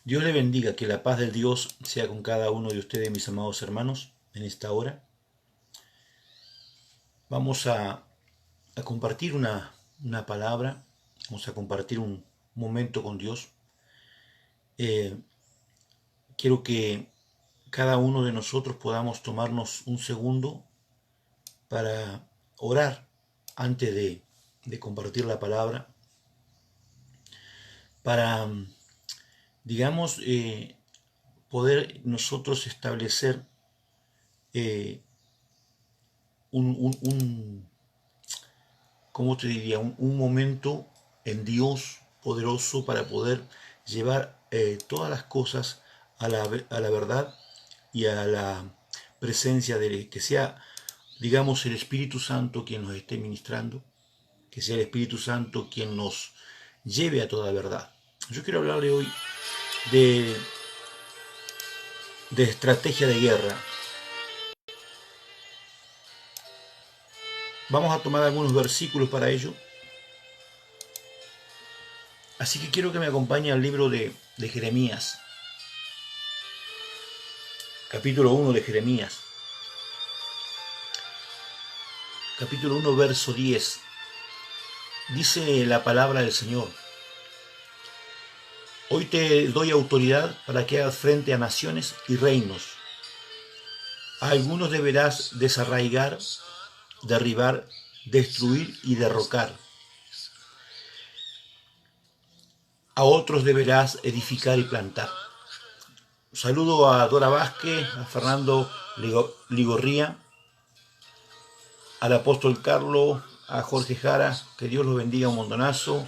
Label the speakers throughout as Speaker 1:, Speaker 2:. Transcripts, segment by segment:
Speaker 1: Dios le bendiga, que la paz de Dios sea con cada uno de ustedes, mis amados hermanos, en esta hora. Vamos a compartir una palabra, vamos a compartir un momento con Dios. Quiero que cada uno de nosotros podamos tomarnos un segundo para orar antes de compartir la palabra, para, digamos, poder nosotros establecer un ¿cómo te diría? Un momento en Dios poderoso para poder llevar todas las cosas a la verdad y a la presencia de que sea, digamos, el Espíritu Santo quien nos esté ministrando, que sea el Espíritu Santo quien nos lleve a toda verdad. Yo quiero hablarle hoy de, de estrategia de guerra. Vamos a tomar algunos versículos para ello. Así que quiero que me acompañe al libro de Jeremías. Capítulo 1 de Jeremías. Capítulo 1, verso 10. Dice la palabra del Señor: Hoy te doy autoridad para que hagas frente a naciones y reinos. A algunos deberás desarraigar, derribar, destruir y derrocar. A otros deberás edificar y plantar. Saludo a Dora Vázquez, a Fernando Ligorría, al apóstol Carlos, a Jorge Jara, que Dios los bendiga un montonazo,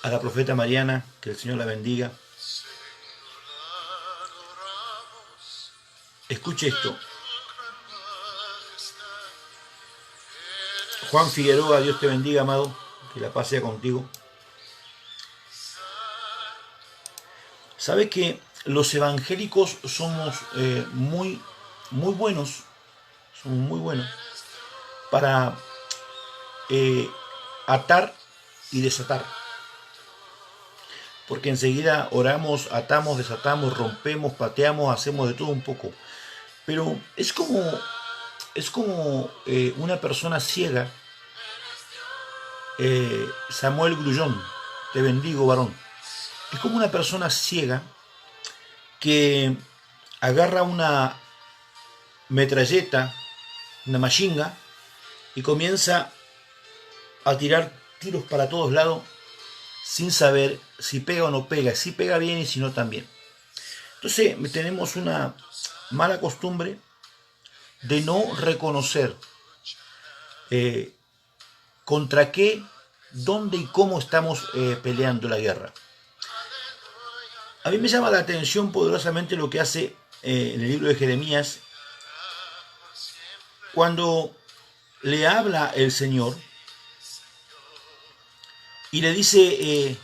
Speaker 1: a la profeta Mariana, que el Señor la bendiga. Escuche esto. Juan Figueroa, Dios te bendiga, amado, que la paz sea contigo. ¿Sabe que los evangélicos somos muy buenos? Somos muy buenos para atar y desatar. Porque enseguida oramos, atamos, desatamos, rompemos, pateamos, hacemos de todo un poco. Pero es como una persona ciega. Samuel Grullón, te bendigo, varón. Es como una persona ciega que agarra una metralleta, una machinga, y comienza a tirar tiros para todos lados sin saber si pega o no pega, si pega bien y si no también. Entonces tenemos una mala costumbre de no reconocer contra qué, dónde y cómo estamos peleando la guerra. A mí me llama la atención poderosamente lo que hace en el libro de Jeremías, cuando le habla el Señor y le dice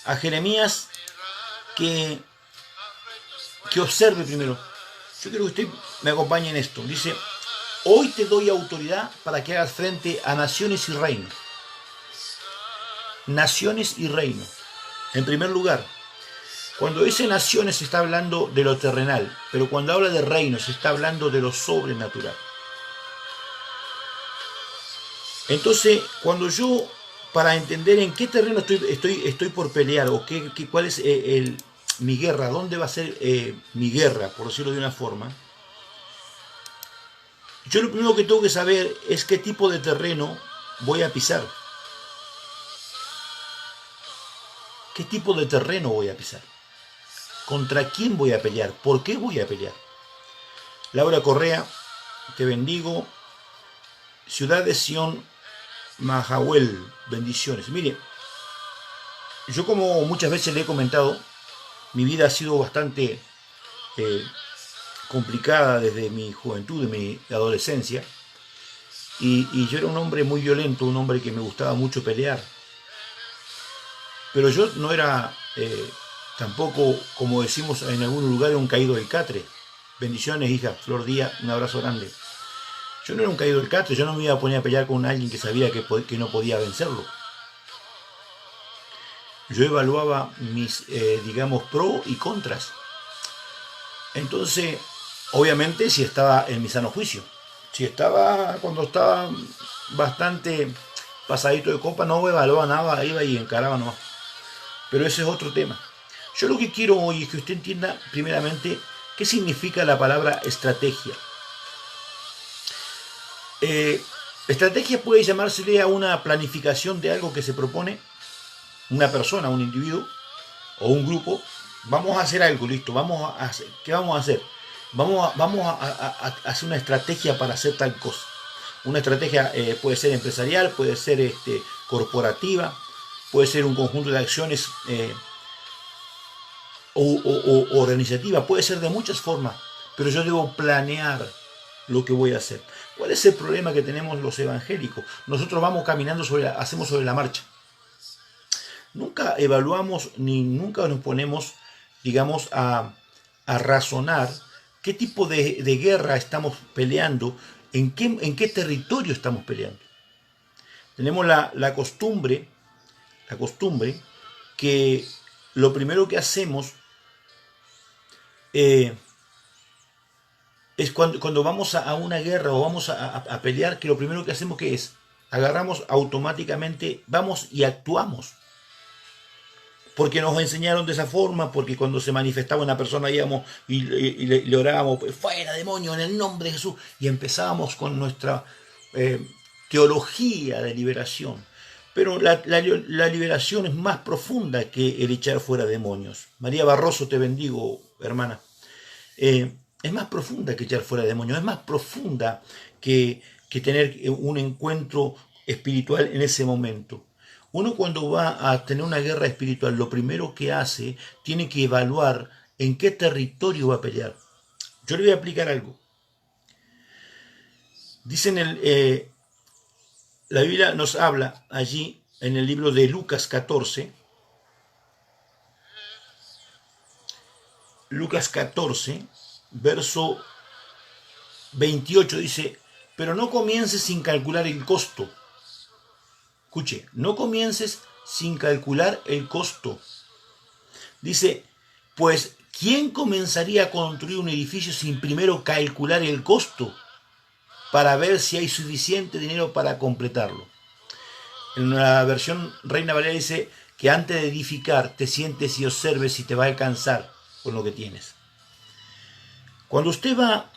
Speaker 1: a Jeremías que observe primero. Yo quiero que usted me acompañe en esto. Dice: hoy te doy autoridad para que hagas frente a naciones y reinos. Naciones y reinos. En primer lugar, cuando dice naciones se está hablando de lo terrenal, pero cuando habla de reinos se está hablando de lo sobrenatural. Entonces, cuando yo, para entender en qué terreno estoy por pelear, o cuál es mi guerra, dónde va a ser mi guerra, por decirlo de una forma, yo lo primero que tengo que saber es qué tipo de terreno voy a pisar. ¿Qué tipo de terreno voy a pisar? ¿Contra quién voy a pelear? ¿Por qué voy a pelear? Laura Correa, te bendigo. Ciudad de Sion, Mahahuel, bendiciones. Mire, yo, como muchas veces le he comentado, mi vida ha sido bastante complicada desde mi juventud, de mi adolescencia, y yo era un hombre muy violento, un hombre que me gustaba mucho pelear. Pero yo no era tampoco, como decimos en algunos lugares, un caído del catre. Bendiciones, hija Flor Díaz, un abrazo grande. Yo no era un caído del catre, yo no me iba a poner a pelear con alguien que sabía que no podía vencerlo. yo evaluaba mis, digamos, pros y contras. Entonces, obviamente, si estaba en mi sano juicio, si estaba, cuando estaba bastante pasadito de copa, no evaluaba nada, iba y encaraba nomás. Pero ese es otro tema. Yo lo que quiero hoy es que usted entienda, primeramente, qué significa la palabra estrategia. Estrategia puede llamársele a una planificación de algo que se propone una persona, un individuo o un grupo. Vamos a hacer algo, listo, vamos a hacer, ¿qué vamos a hacer? Vamos a hacer una estrategia para hacer tal cosa. Una estrategia puede ser empresarial, puede ser corporativa, puede ser un conjunto de acciones o organizativa, puede ser de muchas formas, pero yo debo planear lo que voy a hacer. ¿Cuál es el problema que tenemos los evangélicos? Nosotros vamos caminando hacemos sobre la marcha. Nunca evaluamos ni nunca nos ponemos, digamos, a razonar qué tipo de guerra estamos peleando, en qué territorio estamos peleando. Tenemos la costumbre que lo primero que hacemos es cuando vamos a una guerra o vamos a pelear, que lo primero que hacemos que es, agarramos automáticamente, vamos y actuamos. Porque nos enseñaron de esa forma, porque cuando se manifestaba una persona íbamos y le orábamos, pues, fuera demonio en el nombre de Jesús, y empezábamos con nuestra teología de liberación. Pero la liberación es más profunda que el echar fuera demonios. María Barroso, te bendigo, hermana. Es más profunda que echar fuera demonios, es más profunda que tener un encuentro espiritual en ese momento. Uno cuando va a tener una guerra espiritual, lo primero que hace, tiene que evaluar en qué territorio va a pelear. Yo le voy a explicar algo. Dicen la Biblia nos habla allí en el libro de Lucas 14, verso 28 dice, pero no comiences sin calcular el costo. Escuche, no comiences sin calcular el costo. Dice, pues, ¿quién comenzaría a construir un edificio sin primero calcular el costo para ver si hay suficiente dinero para completarlo? En la versión Reina Valera dice que antes de edificar te sientes y observes si te va a alcanzar con lo que tienes. Cuando usted va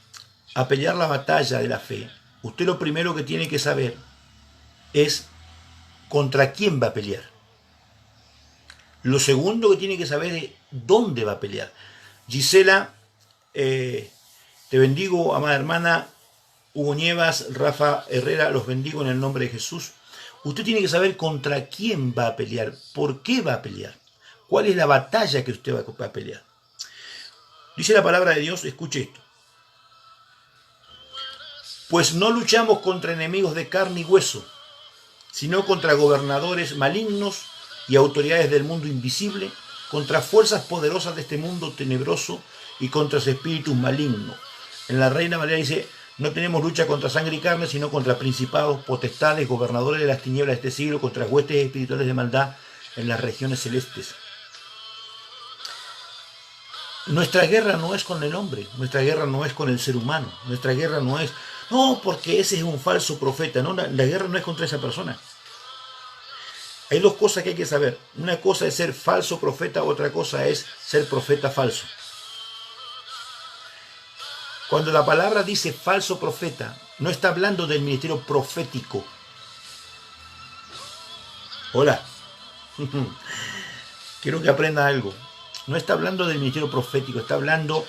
Speaker 1: a pelear la batalla de la fe, usted lo primero que tiene que saber es contra quién va a pelear. Lo segundo que tiene que saber es dónde va a pelear. Gisela, te bendigo, amada hermana. Hugo Nievas, Rafa Herrera, los bendigo en el nombre de Jesús. Usted tiene que saber contra quién va a pelear, por qué va a pelear, cuál es la batalla que usted va a pelear. Dice la palabra de Dios, escuche esto. Pues no luchamos contra enemigos de carne y hueso, sino contra gobernadores malignos y autoridades del mundo invisible, contra fuerzas poderosas de este mundo tenebroso y contra espíritus malignos. En la Reina Valera dice, no tenemos lucha contra sangre y carne, sino contra principados, potestades, gobernadores de las tinieblas de este siglo, contra huestes espirituales de maldad en las regiones celestes. Nuestra guerra no es con el hombre, nuestra guerra no es con el ser humano, nuestra guerra no es, no, porque ese es un falso profeta, no, la guerra no es contra esa persona. Hay dos cosas que hay que saber. Una cosa es ser falso profeta, otra cosa es ser profeta falso. Cuando la palabra dice falso profeta, no está hablando del ministerio profético. Hola. Quiero que aprenda algo. No está hablando del ministerio profético, está hablando,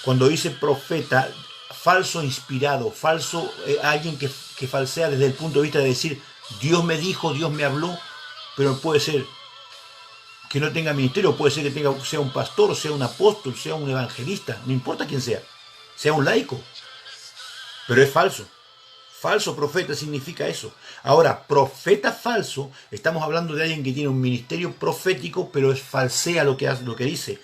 Speaker 1: cuando dice profeta, falso inspirado, falso, alguien que falsea desde el punto de vista de decir, Dios me dijo, Dios me habló, pero puede ser que no tenga ministerio, puede ser que sea un pastor, sea un apóstol, sea un evangelista, no importa quién sea un laico, pero es falso. Falso profeta significa eso. Ahora, profeta falso, estamos hablando de alguien que tiene un ministerio profético, pero falsea lo que dice.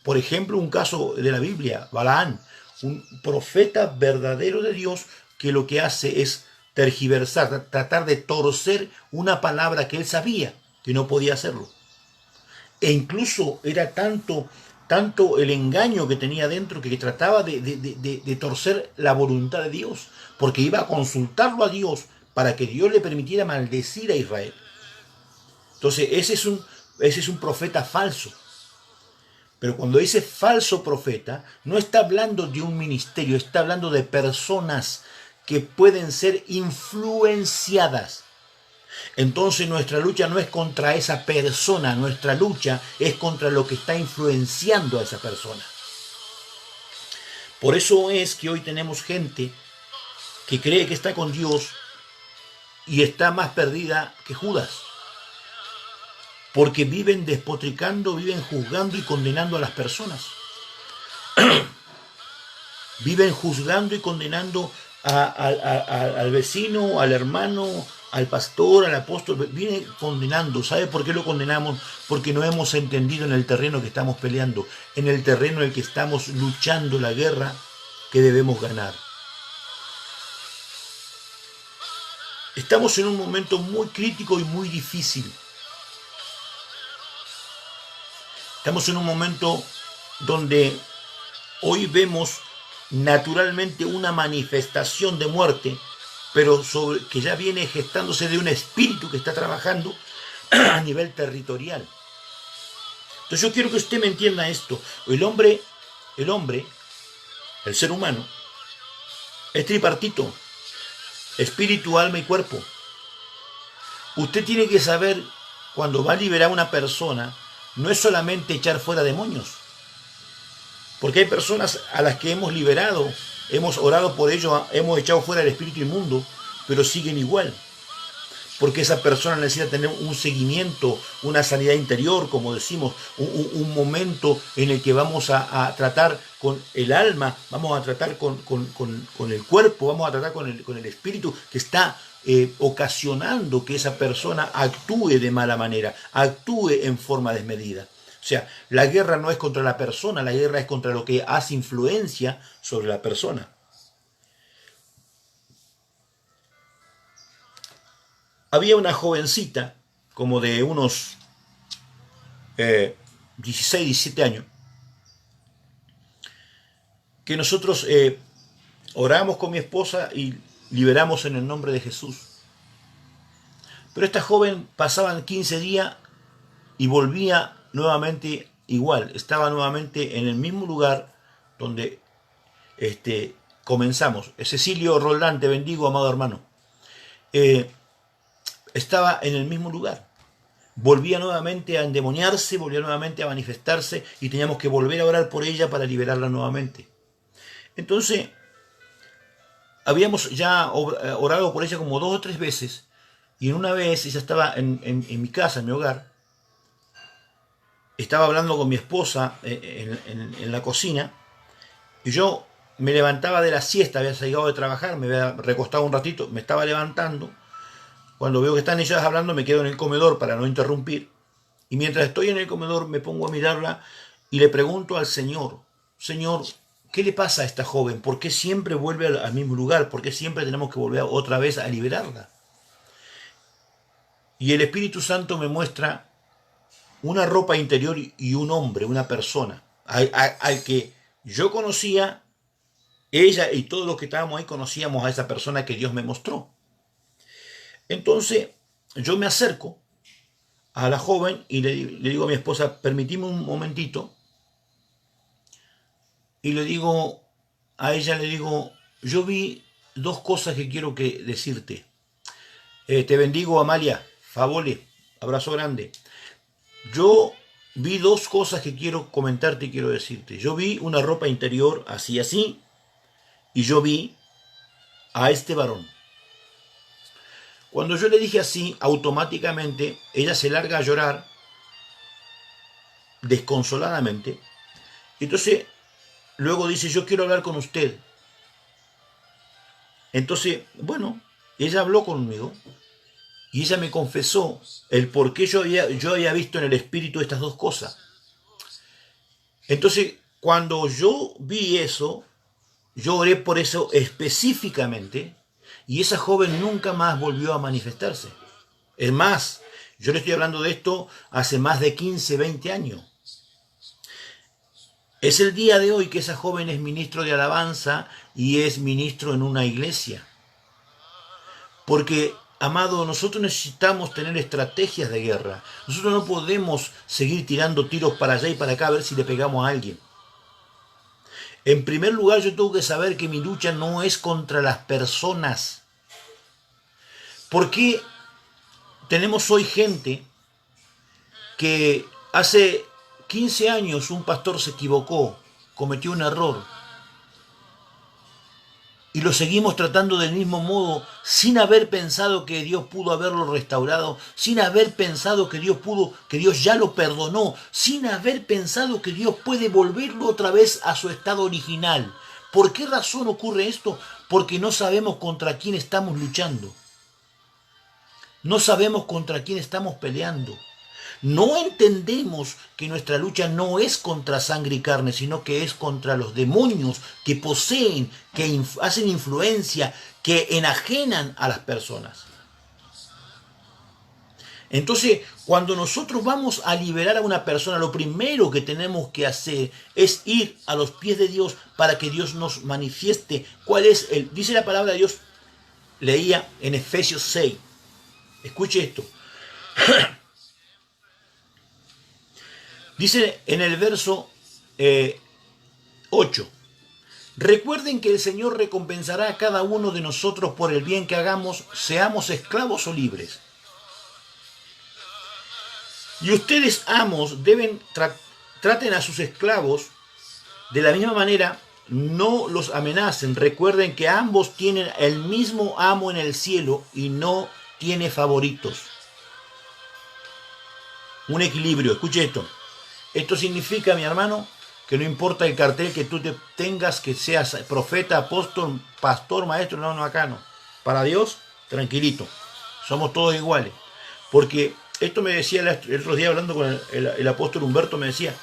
Speaker 1: Por ejemplo, un caso de la Biblia, Balaán, un profeta verdadero de Dios que lo que hace es tergiversar, tratar de torcer una palabra que él sabía que no podía hacerlo. E incluso era tanto el engaño que tenía dentro que trataba de torcer la voluntad de Dios, porque iba a consultarlo a Dios para que Dios le permitiera maldecir a Israel. Entonces ese es un profeta falso. Pero cuando dice falso profeta, no está hablando de un ministerio, está hablando de personas que pueden ser influenciadas. Entonces nuestra lucha no es contra esa persona, nuestra lucha es contra lo que está influenciando a esa persona. Por eso es que hoy tenemos gente que cree que está con Dios y está más perdida que Judas. Porque viven despotricando, viven juzgando y condenando a las personas. Viven juzgando y condenando al vecino, al hermano, al pastor, al apóstol. Vienen condenando. ¿Sabe por qué lo condenamos? Porque no hemos entendido en el terreno que estamos peleando, en el terreno en el que estamos luchando la guerra que debemos ganar. Estamos en un momento muy crítico y muy difícil. Estamos en un momento donde hoy vemos naturalmente una manifestación de muerte, pero que ya viene gestándose de un espíritu que está trabajando a nivel territorial. Entonces yo quiero que usted me entienda esto. El hombre, el ser humano, es tripartito, espíritu, alma y cuerpo. Usted tiene que saber, cuando va a liberar a una persona, no es solamente echar fuera demonios. Porque hay personas a las que hemos liberado, hemos orado por ellos, hemos echado fuera el espíritu inmundo, pero siguen igual. Porque esa persona necesita tener un seguimiento, una sanidad interior, como decimos, un momento en el que vamos a tratar con el alma, vamos a tratar con el cuerpo, vamos a tratar con el espíritu que está ocasionando que esa persona actúe de mala manera, actúe en forma desmedida. O sea, la guerra no es contra la persona, la guerra es contra lo que hace influencia sobre la persona. Había una jovencita, como de unos 16, 17 años, que nosotros oramos con mi esposa y liberamos en el nombre de Jesús. Pero esta joven pasaban 15 días y volvía nuevamente igual, estaba nuevamente en el mismo lugar donde comenzamos. Cecilio Roldán, te bendigo, amado hermano. Estaba en el mismo lugar. Volvía nuevamente a endemoniarse, volvía nuevamente a manifestarse y teníamos que volver a orar por ella para liberarla nuevamente. Entonces, habíamos ya orado por ella como 2 o 3 veces y en una vez ella estaba en mi casa, en mi hogar. Estaba hablando con mi esposa en la cocina y yo me levantaba de la siesta, había llegado de trabajar, me había recostado un ratito, me estaba levantando. Cuando veo que están ellas hablando me quedo en el comedor para no interrumpir y mientras estoy en el comedor me pongo a mirarla y le pregunto al Señor, Señor, ¿qué le pasa a esta joven? ¿Por qué siempre vuelve al mismo lugar? ¿Por qué siempre tenemos que volver otra vez a liberarla? Y el Espíritu Santo me muestra una ropa interior y un hombre, una persona, al que yo conocía, ella y todos los que estábamos ahí conocíamos a esa persona que Dios me mostró. Entonces yo me acerco a la joven y le digo a mi esposa, permitime un momentito, y le digo a ella, le digo, yo vi 2 cosas que quiero decirte. Te bendigo, Amalia, Favole, abrazo grande. Yo vi 2 cosas que quiero comentarte y quiero decirte. Yo vi una ropa interior así, y yo vi a este varón. Cuando yo le dije así, automáticamente ella se larga a llorar desconsoladamente. Entonces, luego dice, yo quiero hablar con usted. Entonces, bueno, ella habló conmigo y ella me confesó el por qué yo había visto en el espíritu estas 2 cosas. Entonces, cuando yo vi eso, yo oré por eso específicamente y esa joven nunca más volvió a manifestarse. Es más, Yo le estoy hablando de esto hace más de 15, 20 años. Es el día de hoy que esa joven es ministro de alabanza y es ministro en una iglesia. Porque, amado, nosotros necesitamos tener estrategias de guerra. Nosotros no podemos seguir tirando tiros para allá y para acá a ver si le pegamos a alguien. En primer lugar, yo tengo que saber que mi lucha no es contra las personas. ¿Por qué tenemos hoy gente que hace 15 años un pastor se equivocó, cometió un error, y lo seguimos tratando del mismo modo sin haber pensado que Dios pudo haberlo restaurado, sin haber pensado que Dios ya lo perdonó, sin haber pensado que Dios puede volverlo otra vez a su estado original? ¿Por qué razón ocurre esto? Porque no sabemos contra quién estamos luchando. No sabemos contra quién estamos peleando. No entendemos que nuestra lucha no es contra sangre y carne, sino que es contra los demonios que poseen, que hacen influencia, que enajenan a las personas. Entonces, cuando nosotros vamos a liberar a una persona, lo primero que tenemos que hacer es ir a los pies de Dios para que Dios nos manifieste cuál es el... Dice la palabra de Dios, leía en Efesios 6. Escuche esto. Dice en el verso 8, recuerden que el Señor recompensará a cada uno de nosotros por el bien que hagamos, seamos esclavos o libres. Y ustedes, amos, traten a sus esclavos de la misma manera, no los amenacen. Recuerden que ambos tienen el mismo amo en el cielo y no tiene favoritos. Un equilibrio, escuche esto. Esto significa, mi hermano, que no importa el cartel que tú tengas, que seas profeta, apóstol, pastor, maestro, no, acá no. Para Dios, tranquilito. Somos todos iguales. Porque esto me decía el otro día hablando con el apóstol Humberto, me decía,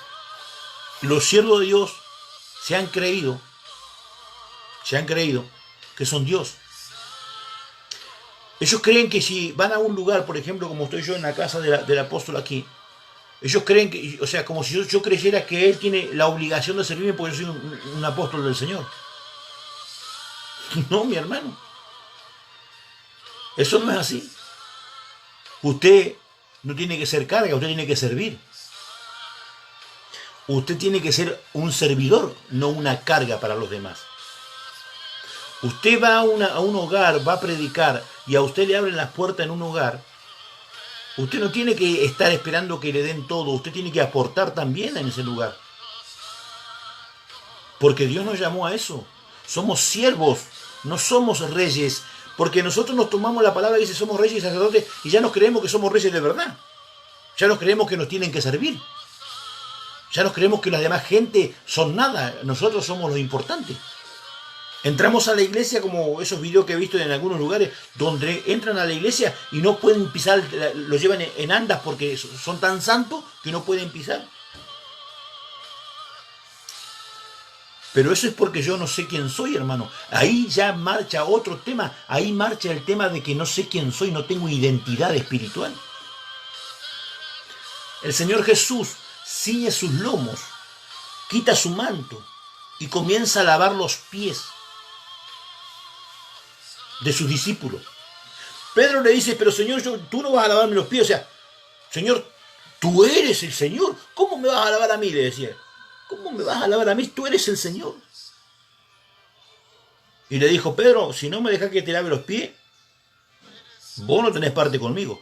Speaker 1: los siervos de Dios se han creído que son Dios. Ellos creen que si van a un lugar, por ejemplo, como estoy yo en la casa del apóstol aquí, ellos creen que, o sea, como si yo creyera que él tiene la obligación de servirme porque yo soy un apóstol del Señor. No, mi hermano. Eso no es así. Usted no tiene que ser carga, usted tiene que servir. Usted tiene que ser un servidor, no una carga para los demás. Usted va a un hogar, va a predicar y a usted le abren las puertas en un hogar. Usted no tiene que estar esperando que le den todo, usted tiene que aportar también en ese lugar. Porque Dios nos llamó a eso. Somos siervos, no somos reyes. Porque nosotros nos tomamos la palabra y dice somos reyes y sacerdotes y ya nos creemos que somos reyes de verdad. Ya nos creemos que nos tienen que servir. Ya nos creemos que la demás gente son nada, nosotros somos lo importante. Entramos a la iglesia como esos videos que he visto en algunos lugares donde entran a la iglesia y no pueden pisar, los llevan en andas porque son tan santos que no pueden pisar. Pero eso es porque yo no sé quién soy, hermano. Ahí ya marcha otro tema. Ahí marcha el tema de que no sé quién soy, no tengo identidad espiritual. El Señor Jesús ciñe sus lomos, quita su manto y comienza a lavar los pies de sus discípulos. Pedro le dice, pero Señor, tú no vas a lavarme los pies. O sea, Señor, tú eres el Señor. ¿Cómo me vas a lavar a mí? Le decía. ¿Cómo me vas a lavar a mí? Tú eres el Señor. Y le dijo, Pedro, si no me dejas que te lave los pies, vos no tenés parte conmigo.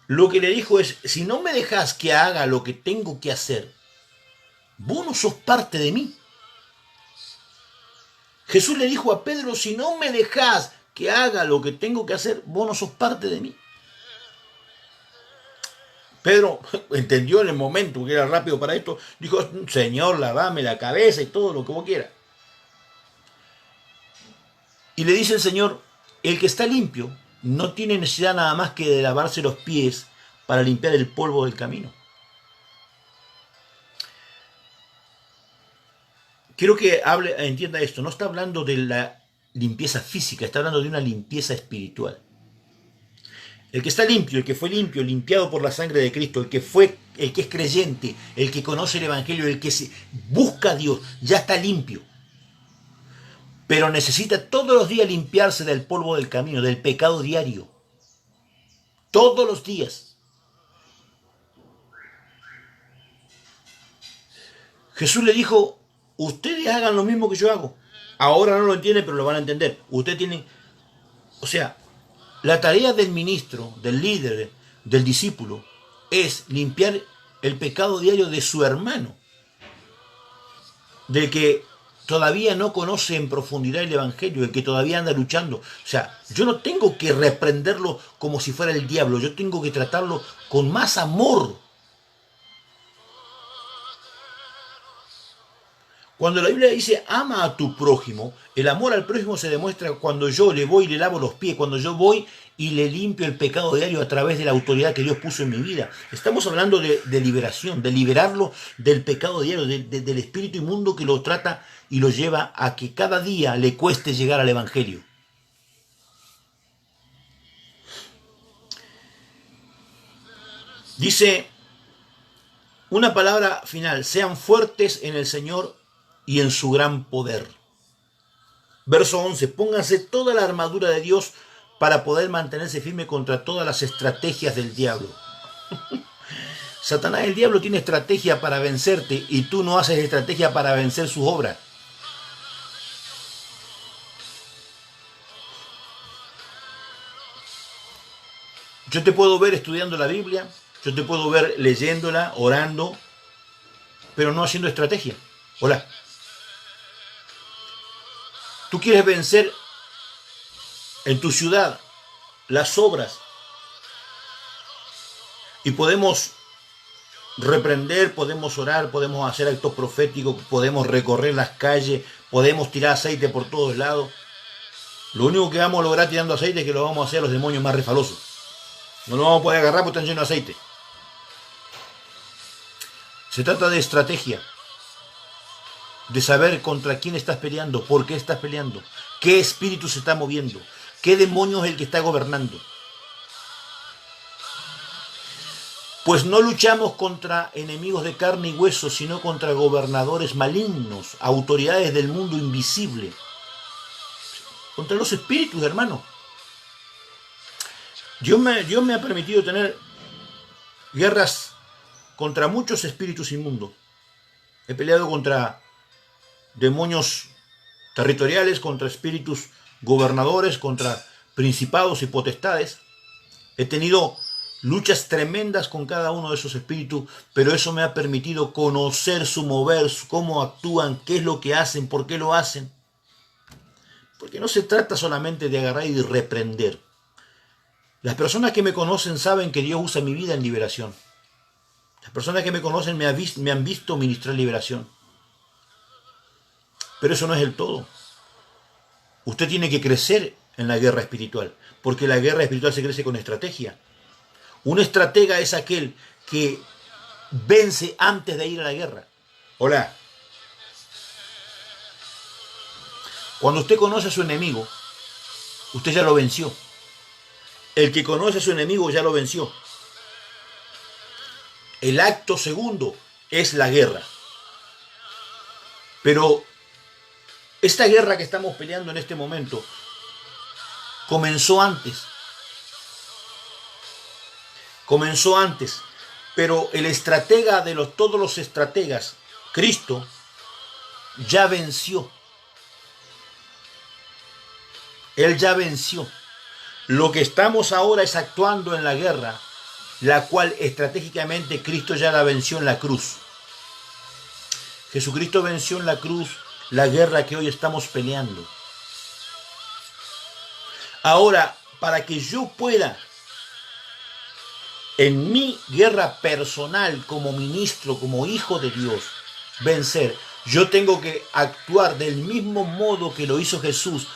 Speaker 1: Lo que le dijo es, si no me dejas que haga lo que tengo que hacer, vos no sos parte de mí. Jesús le dijo a Pedro, si no me dejas que haga lo que tengo que hacer, vos no sos parte de mí. Pedro entendió en el momento que era rápido para esto, dijo, Señor, lavame la cabeza y todo lo que vos quieras. Y le dice el Señor, el que está limpio no tiene necesidad nada más que de lavarse los pies para limpiar el polvo del camino. Quiero que entienda esto, no está hablando de la limpieza física, está hablando de una limpieza espiritual. El que está limpio, el que fue limpio, limpiado por la sangre de Cristo, el que es creyente, el que conoce el Evangelio, el que busca a Dios, ya está limpio. Pero necesita todos los días limpiarse del polvo del camino, del pecado diario. Todos los días. Jesús le dijo, ustedes hagan lo mismo que yo hago. Ahora no lo entienden, pero lo van a entender. Ustedes tienen, o sea, la tarea del ministro, del líder, del discípulo, es limpiar el pecado diario de su hermano, del que todavía no conoce en profundidad el Evangelio, el que todavía anda luchando. O sea, yo no tengo que reprenderlo como si fuera el diablo, yo tengo que tratarlo con más amor. Cuando la Biblia dice ama a tu prójimo, el amor al prójimo se demuestra cuando yo le voy y le lavo los pies, cuando yo voy y le limpio el pecado diario a través de la autoridad que Dios puso en mi vida. Estamos hablando de liberación, de liberarlo del pecado diario, del espíritu inmundo que lo trata y lo lleva a que cada día le cueste llegar al Evangelio. Dice una palabra final, sean fuertes en el Señor y en su gran poder. Verso 11, pónganse toda la armadura de Dios para poder mantenerse firme contra todas las estrategias del diablo. Satanás, el diablo, tiene estrategia para vencerte y tú no haces estrategia para vencer sus obras. Yo te puedo ver estudiando la Biblia, yo te puedo ver leyéndola, orando, pero no haciendo estrategia. Hola. Tú quieres vencer en tu ciudad las obras y podemos reprender, podemos orar, podemos hacer actos proféticos, podemos recorrer las calles, podemos tirar aceite por todos lados. Lo único que vamos a lograr tirando aceite es que lo vamos a hacer a los demonios más refalosos. No lo vamos a poder agarrar porque están llenos de aceite. Se trata de estrategia. De saber contra quién estás peleando, por qué estás peleando, qué espíritu se está moviendo, qué demonio es el que está gobernando. Pues no luchamos contra enemigos de carne y hueso, sino contra gobernadores malignos, autoridades del mundo invisible. Contra los espíritus, hermano. Dios me ha permitido tener guerras contra muchos espíritus inmundos. He peleado contra demonios territoriales, contra espíritus gobernadores, contra principados y potestades. He tenido luchas tremendas con cada uno de esos espíritus, pero eso me ha permitido conocer su mover, cómo actúan, qué es lo que hacen, por qué lo hacen. Porque no se trata solamente de agarrar y de reprender. Las personas que me conocen saben que Dios usa mi vida en liberación. Las personas que me conocen me han visto ministrar liberación. Pero eso no es el todo. Usted tiene que crecer en la guerra espiritual, porque la guerra espiritual se crece con estrategia. Un estratega es aquel que vence antes de ir a la guerra. Hola. Cuando usted conoce a su enemigo, usted ya lo venció. El que conoce a su enemigo ya lo venció. El acto segundo es la guerra. Pero esta guerra que estamos peleando en este momento comenzó antes. Comenzó antes. Pero el estratega de todos los estrategas, Cristo, ya venció. Él ya venció. Lo que estamos ahora es actuando en la guerra, la cual estratégicamente Cristo ya la venció en la cruz. Jesucristo venció en la cruz la guerra que hoy estamos peleando. Ahora, para que yo pueda, en mi guerra personal, como ministro, como hijo de Dios, vencer, yo tengo que actuar del mismo modo que lo hizo Jesús,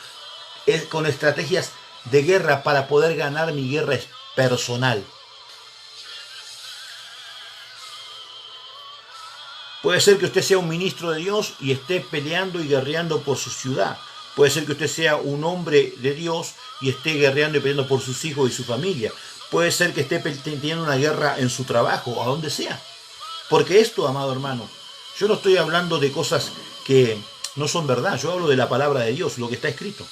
Speaker 1: con estrategias de guerra para poder ganar mi guerra personal. Puede ser que usted sea un ministro de Dios y esté peleando y guerreando por su ciudad. Puede ser que usted sea un hombre de Dios y esté guerreando y peleando por sus hijos y su familia. puede ser que esté teniendo una guerra en su trabajo o a donde sea. Porque esto, amado hermano, yo no estoy hablando de cosas que no son verdad, yo hablo de la palabra de Dios, lo que está escrito.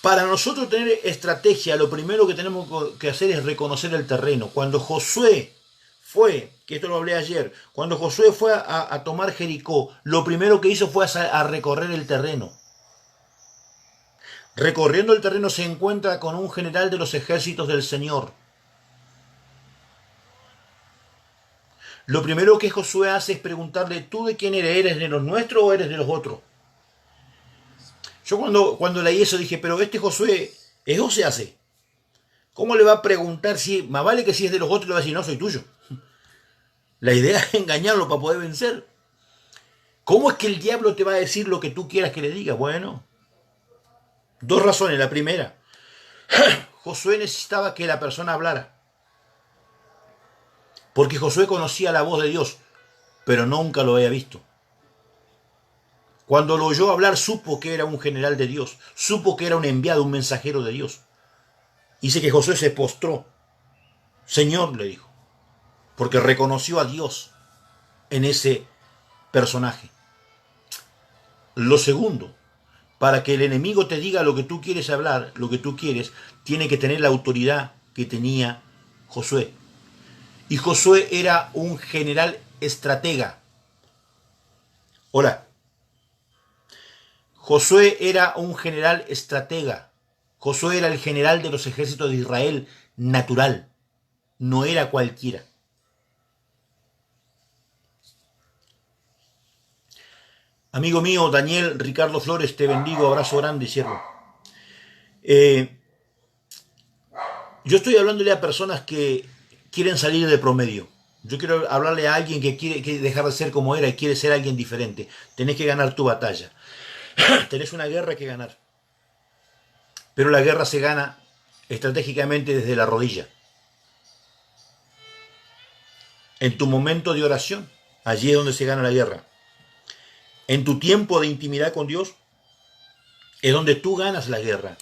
Speaker 1: Para nosotros tener estrategia, lo primero que tenemos que hacer es reconocer el terreno. Cuando Josué fue, que esto lo hablé ayer, cuando Josué fue a tomar Jericó, lo primero que hizo fue a recorrer el terreno. Recorriendo el terreno se encuentra con un general de los ejércitos del Señor. Lo primero que Josué hace es preguntarle, ¿tú de quién eres? ¿Eres de los nuestros o eres de los otros? Yo cuando leí eso dije, pero este Josué es o se hace. ¿Cómo le va a preguntar si, más vale que si es de los otros le va a decir, no, soy tuyo? La idea es engañarlo para poder vencer. ¿Cómo es que el diablo te va a decir lo que tú quieras que le diga? Bueno, dos razones. La primera, Josué necesitaba que la persona hablara. Porque Josué conocía la voz de Dios, pero nunca lo había visto. Cuando lo oyó hablar, supo que era un general de Dios, supo que era un enviado, un mensajero de Dios. Dice que Josué se postró. Señor, le dijo, porque reconoció a Dios en ese personaje. Lo segundo, para que el enemigo te diga lo que tú quieres hablar, lo que tú quieres, tiene que tener la autoridad que tenía Josué. Y Josué era un general estratega. Hola. Josué era un general estratega. Josué era el general de los ejércitos de Israel natural. No era cualquiera. Amigo mío, Daniel Ricardo Flores, te bendigo, abrazo grande, siervo. Yo estoy hablándole a personas que quieren salir de promedio. Yo quiero hablarle a alguien que quiere dejar de ser como era y quiere ser alguien diferente. Tenés que ganar tu batalla. Tenés una guerra que ganar. Pero la guerra se gana estratégicamente desde la rodilla. En tu momento de oración, allí es donde se gana la guerra. En tu tiempo de intimidad con Dios, es donde tú ganas la guerra.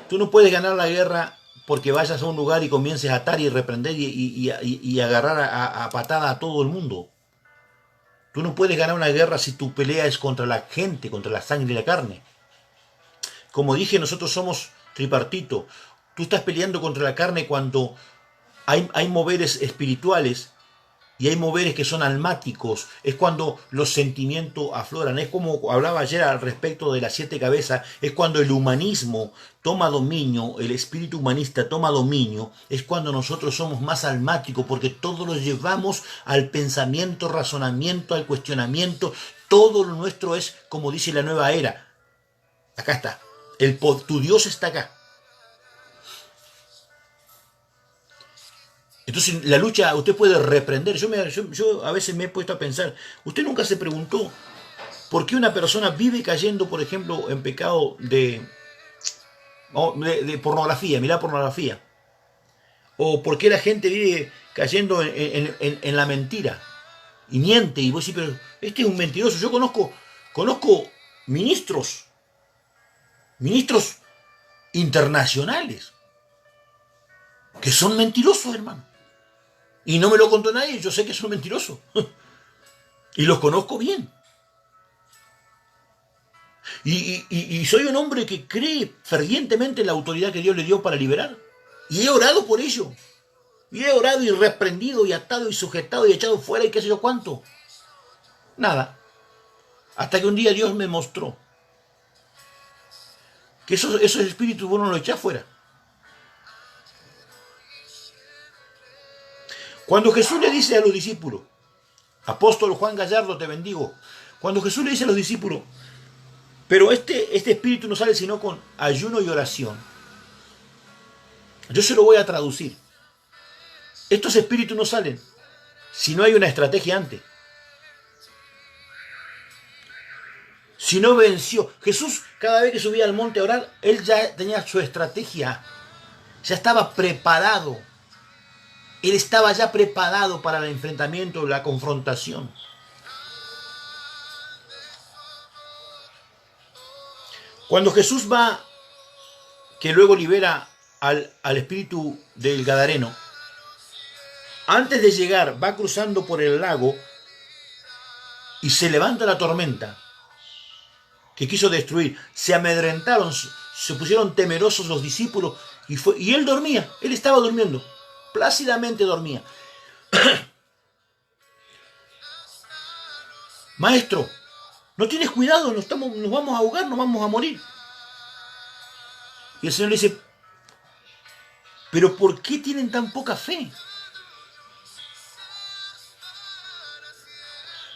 Speaker 1: Tú no puedes ganar la guerra porque vayas a un lugar y comiences a atar y reprender y agarrar a patada a todo el mundo. Tú no puedes ganar una guerra si tu pelea es contra la gente, contra la sangre y la carne. Como dije, nosotros somos tripartito. Tú estás peleando contra la carne cuando hay moveres espirituales y hay moveres que son almáticos. Es cuando los sentimientos afloran. Es como hablaba ayer al respecto de las 7 cabezas. Es cuando el humanismo toma dominio, el espíritu humanista toma dominio. Es cuando nosotros somos más almáticos porque todo lo llevamos al pensamiento, razonamiento, al cuestionamiento. Todo lo nuestro es, como dice la nueva era. Acá está. Tu Dios está acá. Entonces la lucha usted puede reprender. Yo a veces me he puesto a pensar, usted nunca se preguntó por qué una persona vive cayendo, por ejemplo, en pecado de pornografía, mirá pornografía. O por qué la gente vive cayendo en la mentira. Y miente, y vos decís, pero este es un mentiroso. Yo conozco ministros internacionales que son mentirosos, hermano. Y no me lo contó nadie, yo sé que son mentirosos. Y los conozco bien. Y soy un hombre que cree fervientemente en la autoridad que Dios le dio para liberar. Y he orado por ello. Y he orado y reprendido y atado y sujetado y echado fuera y qué sé yo cuánto. Nada. Hasta que un día Dios me mostró que esos espíritus vos no los echás fuera. Cuando Jesús le dice a los discípulos, apóstol Juan Gallardo, te bendigo. Cuando Jesús le dice a los discípulos, pero este espíritu no sale sino con ayuno y oración. Yo se lo voy a traducir. Estos espíritus no salen si no hay una estrategia antes. Si no venció. Jesús, cada vez que subía al monte a orar, él ya tenía su estrategia. Ya estaba preparado. Él estaba ya preparado para el enfrentamiento, la confrontación. Cuando Jesús va, que luego libera al espíritu del Gadareno, antes de llegar, va cruzando por el lago y se levanta la tormenta que quiso destruir. Se amedrentaron, se pusieron temerosos los discípulos y él dormía, él estaba durmiendo, plácidamente dormía. Maestro, no tienes cuidado, nos vamos a ahogar, nos vamos a morir. Y el Señor le dice, pero ¿por qué tienen tan poca fe?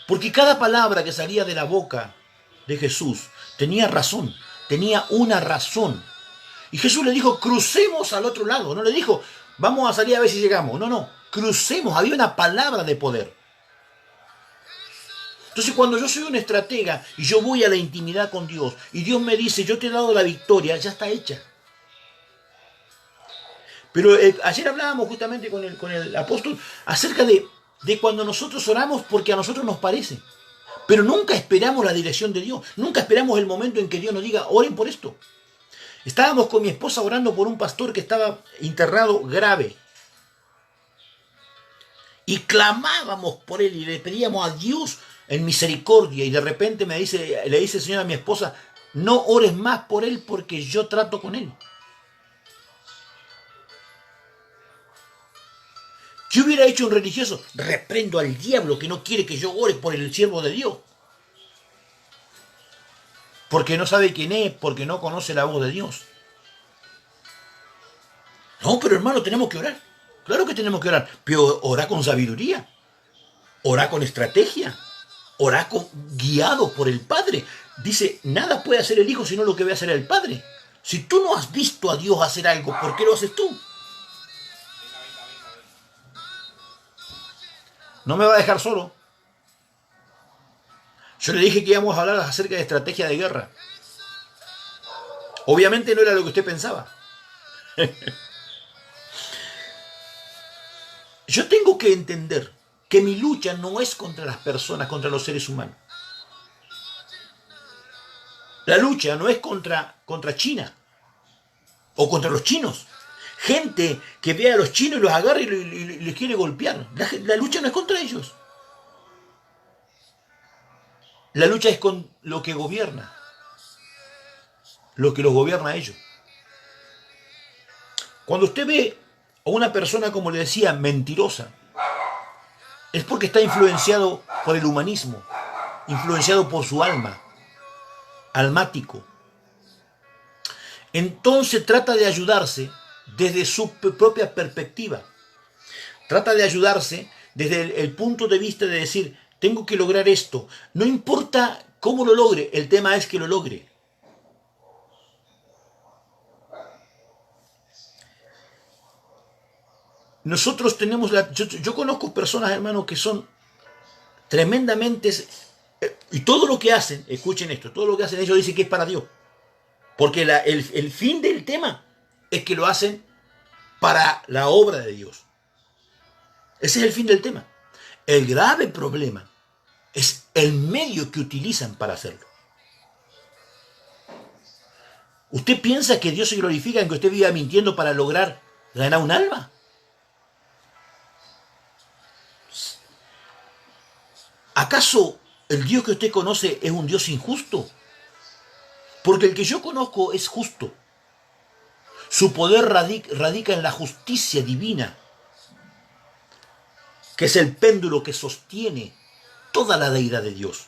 Speaker 1: Porque cada palabra que salía de la boca de Jesús tenía razón, tenía una razón. Y Jesús le dijo, crucemos al otro lado. No le dijo, vamos a salir a ver si llegamos. No, crucemos. Había una palabra de poder. Entonces cuando yo soy un estratega y yo voy a la intimidad con Dios y Dios me dice, yo te he dado la victoria, ya está hecha. Pero ayer hablábamos justamente con el apóstol acerca de cuando nosotros oramos porque a nosotros nos parece. Pero nunca esperamos la dirección de Dios. Nunca esperamos el momento en que Dios nos diga, oren por esto. Estábamos con mi esposa orando por un pastor que estaba internado grave. Y clamábamos por él y le pedíamos a Dios en misericordia. Y de repente le dice el Señor a mi esposa, no ores más por él porque yo trato con él. ¿Qué hubiera hecho un religioso? Reprendo al diablo que no quiere que yo ore por el siervo de Dios. Porque no sabe quién es, porque no conoce la voz de Dios. No, pero hermano, tenemos que orar. Claro que tenemos que orar, pero orar con sabiduría, orar con estrategia, orar guiado por el Padre. Dice, nada puede hacer el Hijo sino lo que ve hacer el Padre. Si tú no has visto a Dios hacer algo, ¿por qué lo haces tú? No me va a dejar solo. Yo le dije que íbamos a hablar acerca de estrategia de guerra. Obviamente no era lo que usted pensaba. Yo tengo que entender que mi lucha no es contra las personas, contra los seres humanos. La lucha no es contra China o contra los chinos. Gente que ve a los chinos y los agarra y les quiere golpear. La lucha no es contra ellos. La lucha es con lo que gobierna. Lo que los gobierna a ellos. Cuando usted ve a una persona, como le decía, mentirosa, es porque está influenciado por el humanismo, influenciado por su alma, almático. Entonces trata de ayudarse desde su propia perspectiva. Trata de ayudarse desde el punto de vista de decir, tengo que lograr esto. No importa cómo lo logre, el tema es que lo logre. Nosotros tenemos yo conozco personas, hermanos, que son tremendamente, y todo lo que hacen, escuchen esto, todo lo que hacen ellos dicen que es para Dios. Porque el fin del tema es que lo hacen para la obra de Dios. Ese es el fin del tema. El grave problema es el medio que utilizan para hacerlo. ¿Usted piensa que Dios se glorifica en que usted viva mintiendo para lograr ganar un alma? ¿Acaso el Dios que usted conoce es un Dios injusto? Porque el que yo conozco es justo. Su poder radica en la justicia divina, que es el péndulo que sostiene toda la deidad de Dios.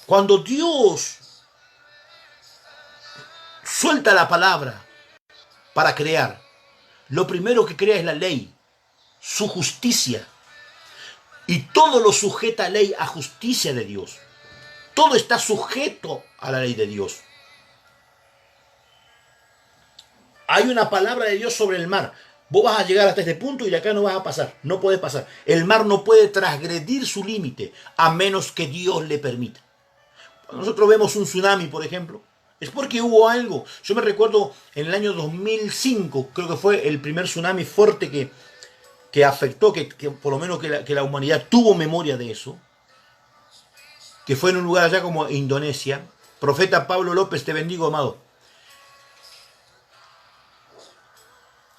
Speaker 1: Cuando Dios suelta la palabra para crear, lo primero que crea es la ley, su justicia. Y todo lo sujeta a ley, a justicia de Dios. Todo está sujeto a la ley de Dios. Hay una palabra de Dios sobre el mar. Vos vas a llegar hasta este punto y de acá no vas a pasar. No puedes pasar. El mar no puede transgredir su límite a menos que Dios le permita. Cuando nosotros vemos un tsunami, por ejemplo, es porque hubo algo. Yo me recuerdo en el año 2005, creo que fue el primer tsunami fuerte que afectó, que por lo menos que la humanidad tuvo memoria de eso, que fue en un lugar allá como Indonesia. Profeta Pablo López, te bendigo, amado.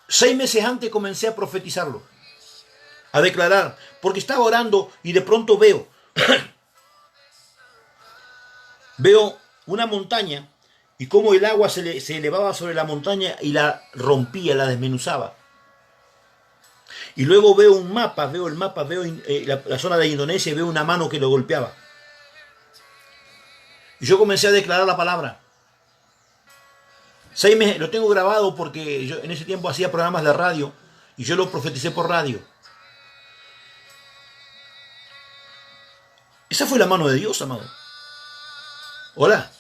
Speaker 1: 6 meses antes comencé a profetizarlo, a declarar, porque estaba orando y de pronto veo una montaña y cómo el agua se elevaba sobre la montaña y la rompía, la desmenuzaba. Y luego veo el mapa, veo la zona de Indonesia y veo una mano que lo golpeaba. Y yo comencé a declarar la palabra. 6 meses, lo tengo grabado porque yo en ese tiempo hacía programas de radio y yo lo profeticé por radio. Esa fue la mano de Dios, amado. Hola,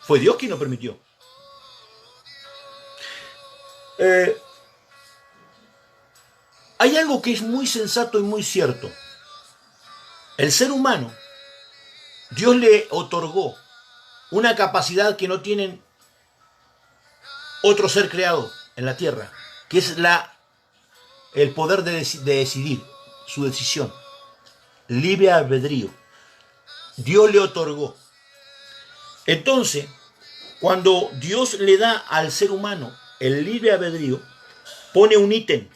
Speaker 1: fue Dios quien lo permitió. Hay algo que es muy sensato y muy cierto. El ser humano, Dios le otorgó una capacidad que no tienen otro ser creado en la tierra, que es el poder de decidir, su decisión, libre albedrío. Dios le otorgó. Entonces, cuando Dios le da al ser humano el libre albedrío, pone un ítem.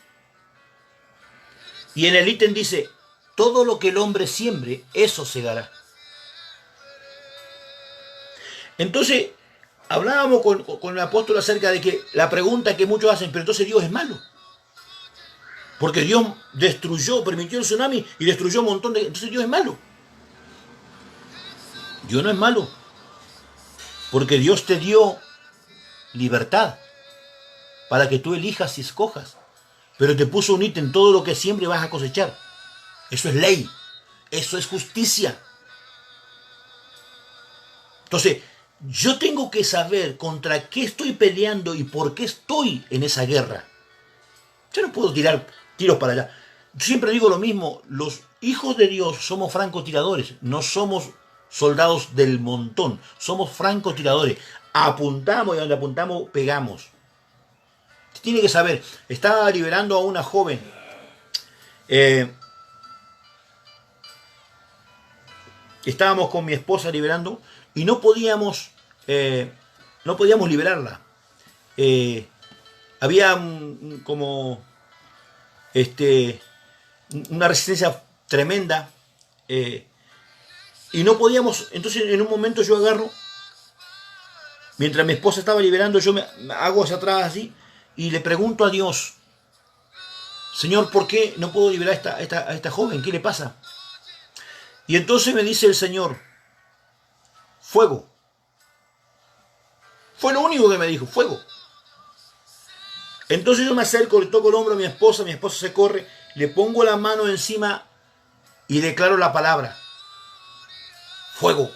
Speaker 1: Y en el ítem dice, todo lo que el hombre siembre, eso segará. Entonces, hablábamos con el apóstol acerca de que la pregunta que muchos hacen, pero entonces Dios es malo. Porque Dios permitió el tsunami y destruyó un montón de... Entonces Dios es malo. Dios no es malo. Porque Dios te dio libertad para que tú elijas y escojas. Pero te puso un ítem, todo lo que siempre vas a cosechar. Eso es ley. Eso es justicia. Entonces, yo tengo que saber contra qué estoy peleando y por qué estoy en esa guerra. Yo no puedo tirar tiros para allá. Yo siempre digo lo mismo, los hijos de Dios somos francotiradores, no somos soldados del montón, somos francotiradores. Apuntamos y donde apuntamos pegamos. Tiene que saber, estaba liberando a una joven. Estábamos con mi esposa liberando y no podíamos liberarla. Había una resistencia tremenda y no podíamos. Entonces en un momento yo agarro, mientras mi esposa estaba liberando, yo me hago hacia atrás así y le pregunto a Dios, Señor, ¿por qué no puedo liberar a esta joven? ¿Qué le pasa? Y entonces me dice el Señor, fuego. Fue lo único que me dijo, fuego. Entonces yo me acerco, le toco el hombro a mi esposa se corre, le pongo la mano encima y declaro la palabra, fuego.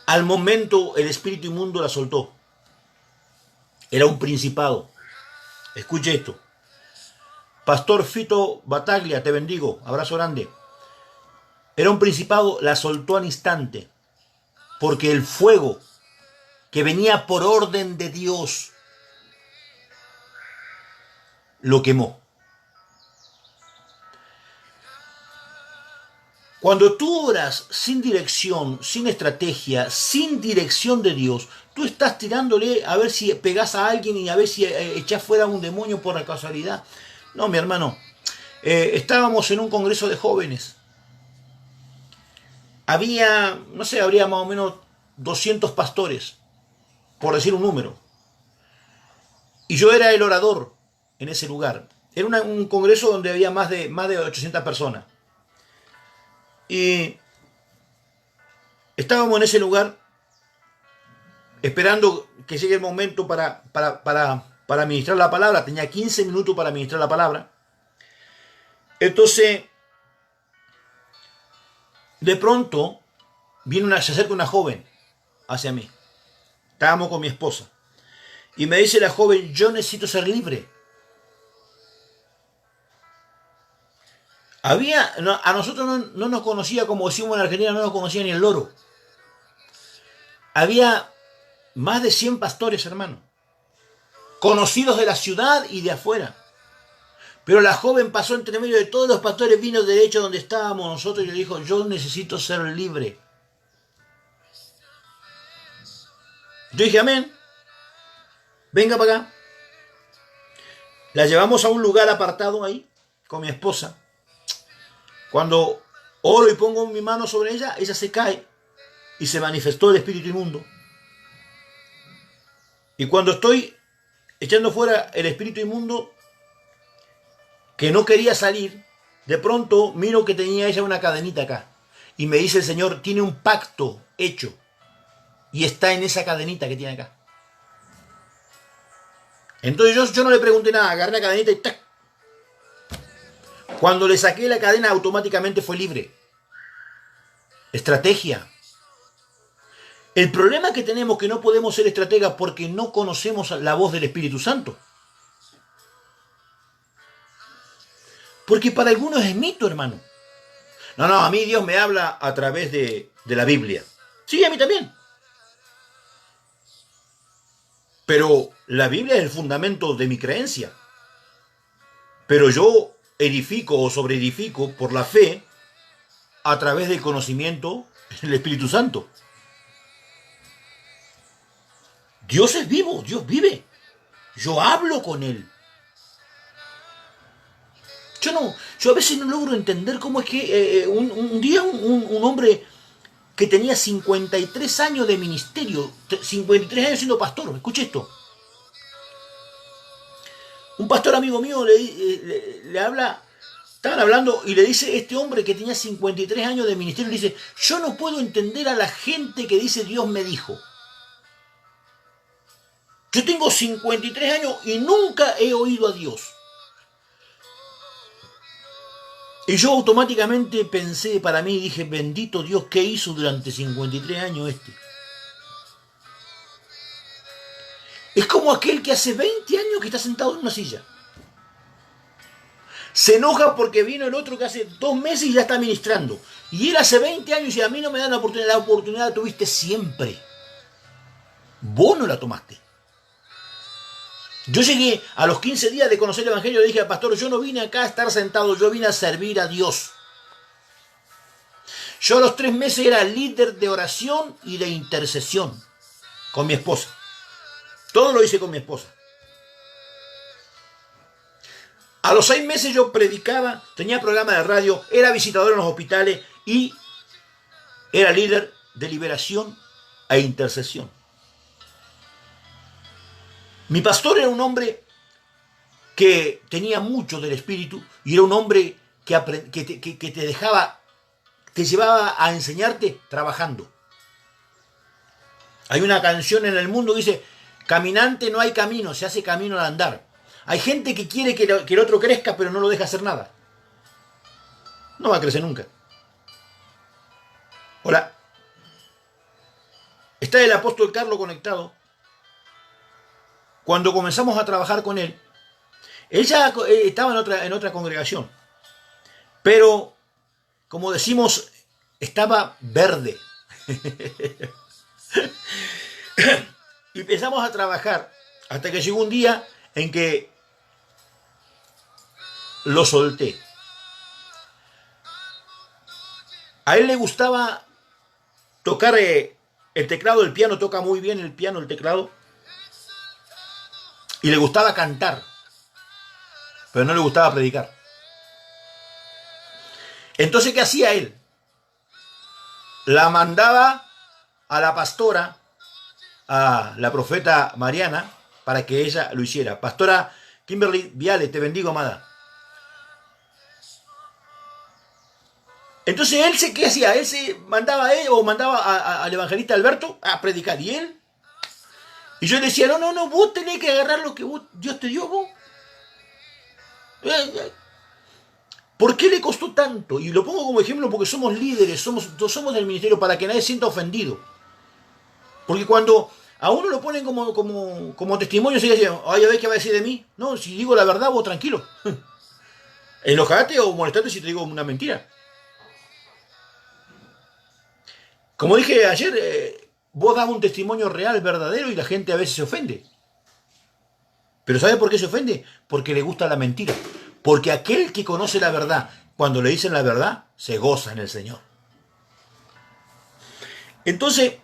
Speaker 1: Al momento el espíritu inmundo la soltó. Era un principado. Escuche esto. Pastor Fito Bataglia, te bendigo, abrazo grande. Era un principado, la soltó al instante, porque el fuego que venía por orden de Dios lo quemó. Cuando tú oras sin dirección, sin estrategia, sin dirección de Dios, tú estás tirándole a ver si pegas a alguien y a ver si echás fuera un demonio por la casualidad. No, mi hermano, estábamos en un congreso de jóvenes. Había, no sé, habría más o menos 200 pastores, por decir un número. Y yo era el orador en ese lugar. Era un congreso donde había más de 800 personas. Y estábamos en ese lugar esperando que llegue el momento para ministrar la palabra. Tenía 15 minutos para ministrar la palabra. Entonces, de pronto, se acerca una joven hacia mí. Estábamos con mi esposa. Y me dice la joven, yo necesito ser libre. A nosotros no nos conocía, como decimos en Argentina, no nos conocía ni el loro. Había más de 100 pastores, hermano, conocidos de la ciudad y de afuera. Pero la joven pasó entre medio de todos los pastores, vino derecho donde estábamos nosotros y le dijo, yo necesito ser libre. Yo dije, amén, venga para acá. La llevamos a un lugar apartado ahí, con mi esposa. Cuando oro y pongo mi mano sobre ella, ella se cae y se manifestó el espíritu inmundo. Y cuando estoy echando fuera el espíritu inmundo, que no quería salir, de pronto miro que tenía ella una cadenita acá. Y me dice el Señor, tiene un pacto hecho. Y está en esa cadenita que tiene acá. Entonces yo no le pregunté nada, agarré la cadenita y ¡tac! Cuando le saqué la cadena automáticamente fue libre. Estrategia. El problema que tenemos es que no podemos ser estrategas porque no conocemos la voz del Espíritu Santo. Porque para algunos es mito, hermano. No, a mí Dios me habla a través de la Biblia. Sí, a mí también. Pero la Biblia es el fundamento de mi creencia. Pero yo edifico o sobreedifico por la fe a través del conocimiento del Espíritu Santo. Dios es vivo, Dios vive. Yo hablo con Él. Yo a veces no logro entender cómo es que un día un hombre que tenía 53 años de ministerio, 53 años siendo pastor, escuche esto. Un pastor amigo mío le habla, estaban hablando y le dice, este hombre que tenía 53 años de ministerio, le dice, yo no puedo entender a la gente que dice Dios me dijo. Yo tengo 53 años y nunca he oído a Dios. Y yo automáticamente pensé para mí, dije, bendito Dios, ¿qué hizo durante 53 años este? Es como aquel que hace 20 años que está sentado en una silla. Se enoja porque vino el otro que hace 2 meses y ya está ministrando. Y él hace 20 años y dice, a mí no me dan la oportunidad la tuviste siempre. Vos no la tomaste. Yo llegué a los 15 días de conocer el Evangelio y le dije al pastor, yo no vine acá a estar sentado, yo vine a servir a Dios. Yo a los 3 meses era líder de oración y de intercesión con mi esposa. Todo lo hice con mi esposa. A los 6 meses yo predicaba, tenía programa de radio, era visitador en los hospitales y era líder de liberación e intercesión. Mi pastor era un hombre que tenía mucho del Espíritu y era un hombre que te llevaba a enseñarte trabajando. Hay una canción en el mundo que dice, caminante no hay camino, se hace camino al andar. Hay gente que quiere que el otro crezca pero no lo deja hacer nada. No va a crecer nunca. Hola. Está el apóstol Carlos conectado. Cuando comenzamos a trabajar con él, él ya estaba en otra congregación, pero, como decimos, estaba verde. Y empezamos a trabajar hasta que llegó un día en que lo solté. A él le gustaba tocar el teclado, el piano, toca muy bien el piano, el teclado. Y le gustaba cantar, pero no le gustaba predicar. Entonces, ¿qué hacía él? La mandaba a la pastora, a la profeta Mariana, para que ella lo hiciera. Pastora Kimberly Viale, te bendigo, amada. Entonces, ¿qué hacía? Él se mandaba a él o mandaba al evangelista Alberto a predicar. ¿Y él? Y yo le decía, no, vos tenés que agarrar lo que Dios te dio, vos. ¿Por qué le costó tanto? Y lo pongo como ejemplo porque somos líderes, somos del ministerio para que nadie se sienta ofendido. Porque cuando a uno lo ponen como testimonio, se dice, ay, a ver qué va a decir de mí. No, si digo la verdad, vos tranquilo. Enojate o molestate si te digo una mentira. Como dije ayer, vos das un testimonio real, verdadero, y la gente a veces se ofende. ¿Pero sabe por qué se ofende? Porque le gusta la mentira. Porque aquel que conoce la verdad, cuando le dicen la verdad, se goza en el Señor. Entonces,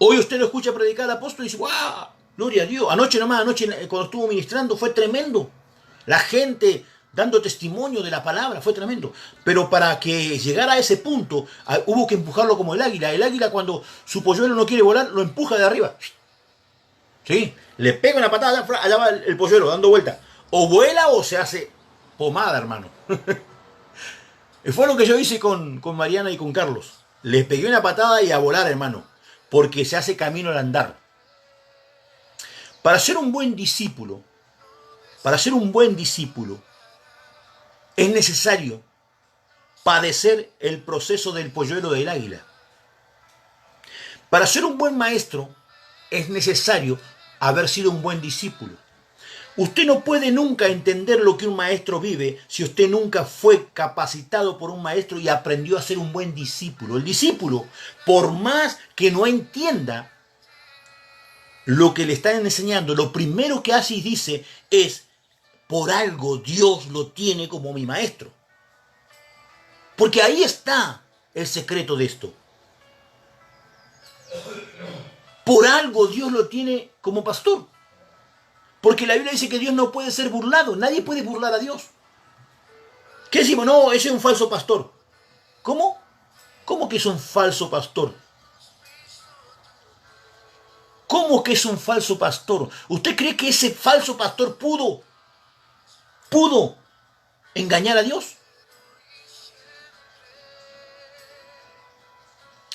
Speaker 1: Hoy usted lo escucha predicar al apóstol y dice, ¡guau! Gloria a Dios. Anoche cuando estuvo ministrando, fue tremendo. La gente dando testimonio de la palabra, fue tremendo. Pero para que llegara a ese punto, hubo que empujarlo como el águila. El águila, cuando su polluelo no quiere volar, lo empuja de arriba. ¿Sí? Le pega una patada, allá va el polluelo dando vuelta. O vuela o se hace pomada, hermano. Fue lo que yo hice con Mariana y con Carlos. Les pegué una patada y a volar, hermano. Porque se hace camino al andar. Para ser un buen discípulo, es necesario padecer el proceso del polluelo del águila. Para ser un buen maestro, es necesario haber sido un buen discípulo. Usted no puede nunca entender lo que un maestro vive si usted nunca fue capacitado por un maestro y aprendió a ser un buen discípulo. El discípulo, por más que no entienda lo que le están enseñando, lo primero que hace y dice es, por algo Dios lo tiene como mi maestro. Porque ahí está el secreto de esto. Por algo Dios lo tiene como pastor. Porque la Biblia dice que Dios no puede ser burlado. Nadie puede burlar a Dios. ¿Qué decimos? No, ese es un falso pastor. ¿Cómo? ¿Cómo que es un falso pastor? ¿Cómo que es un falso pastor? ¿Usted cree que ese falso pastor pudo engañar a Dios?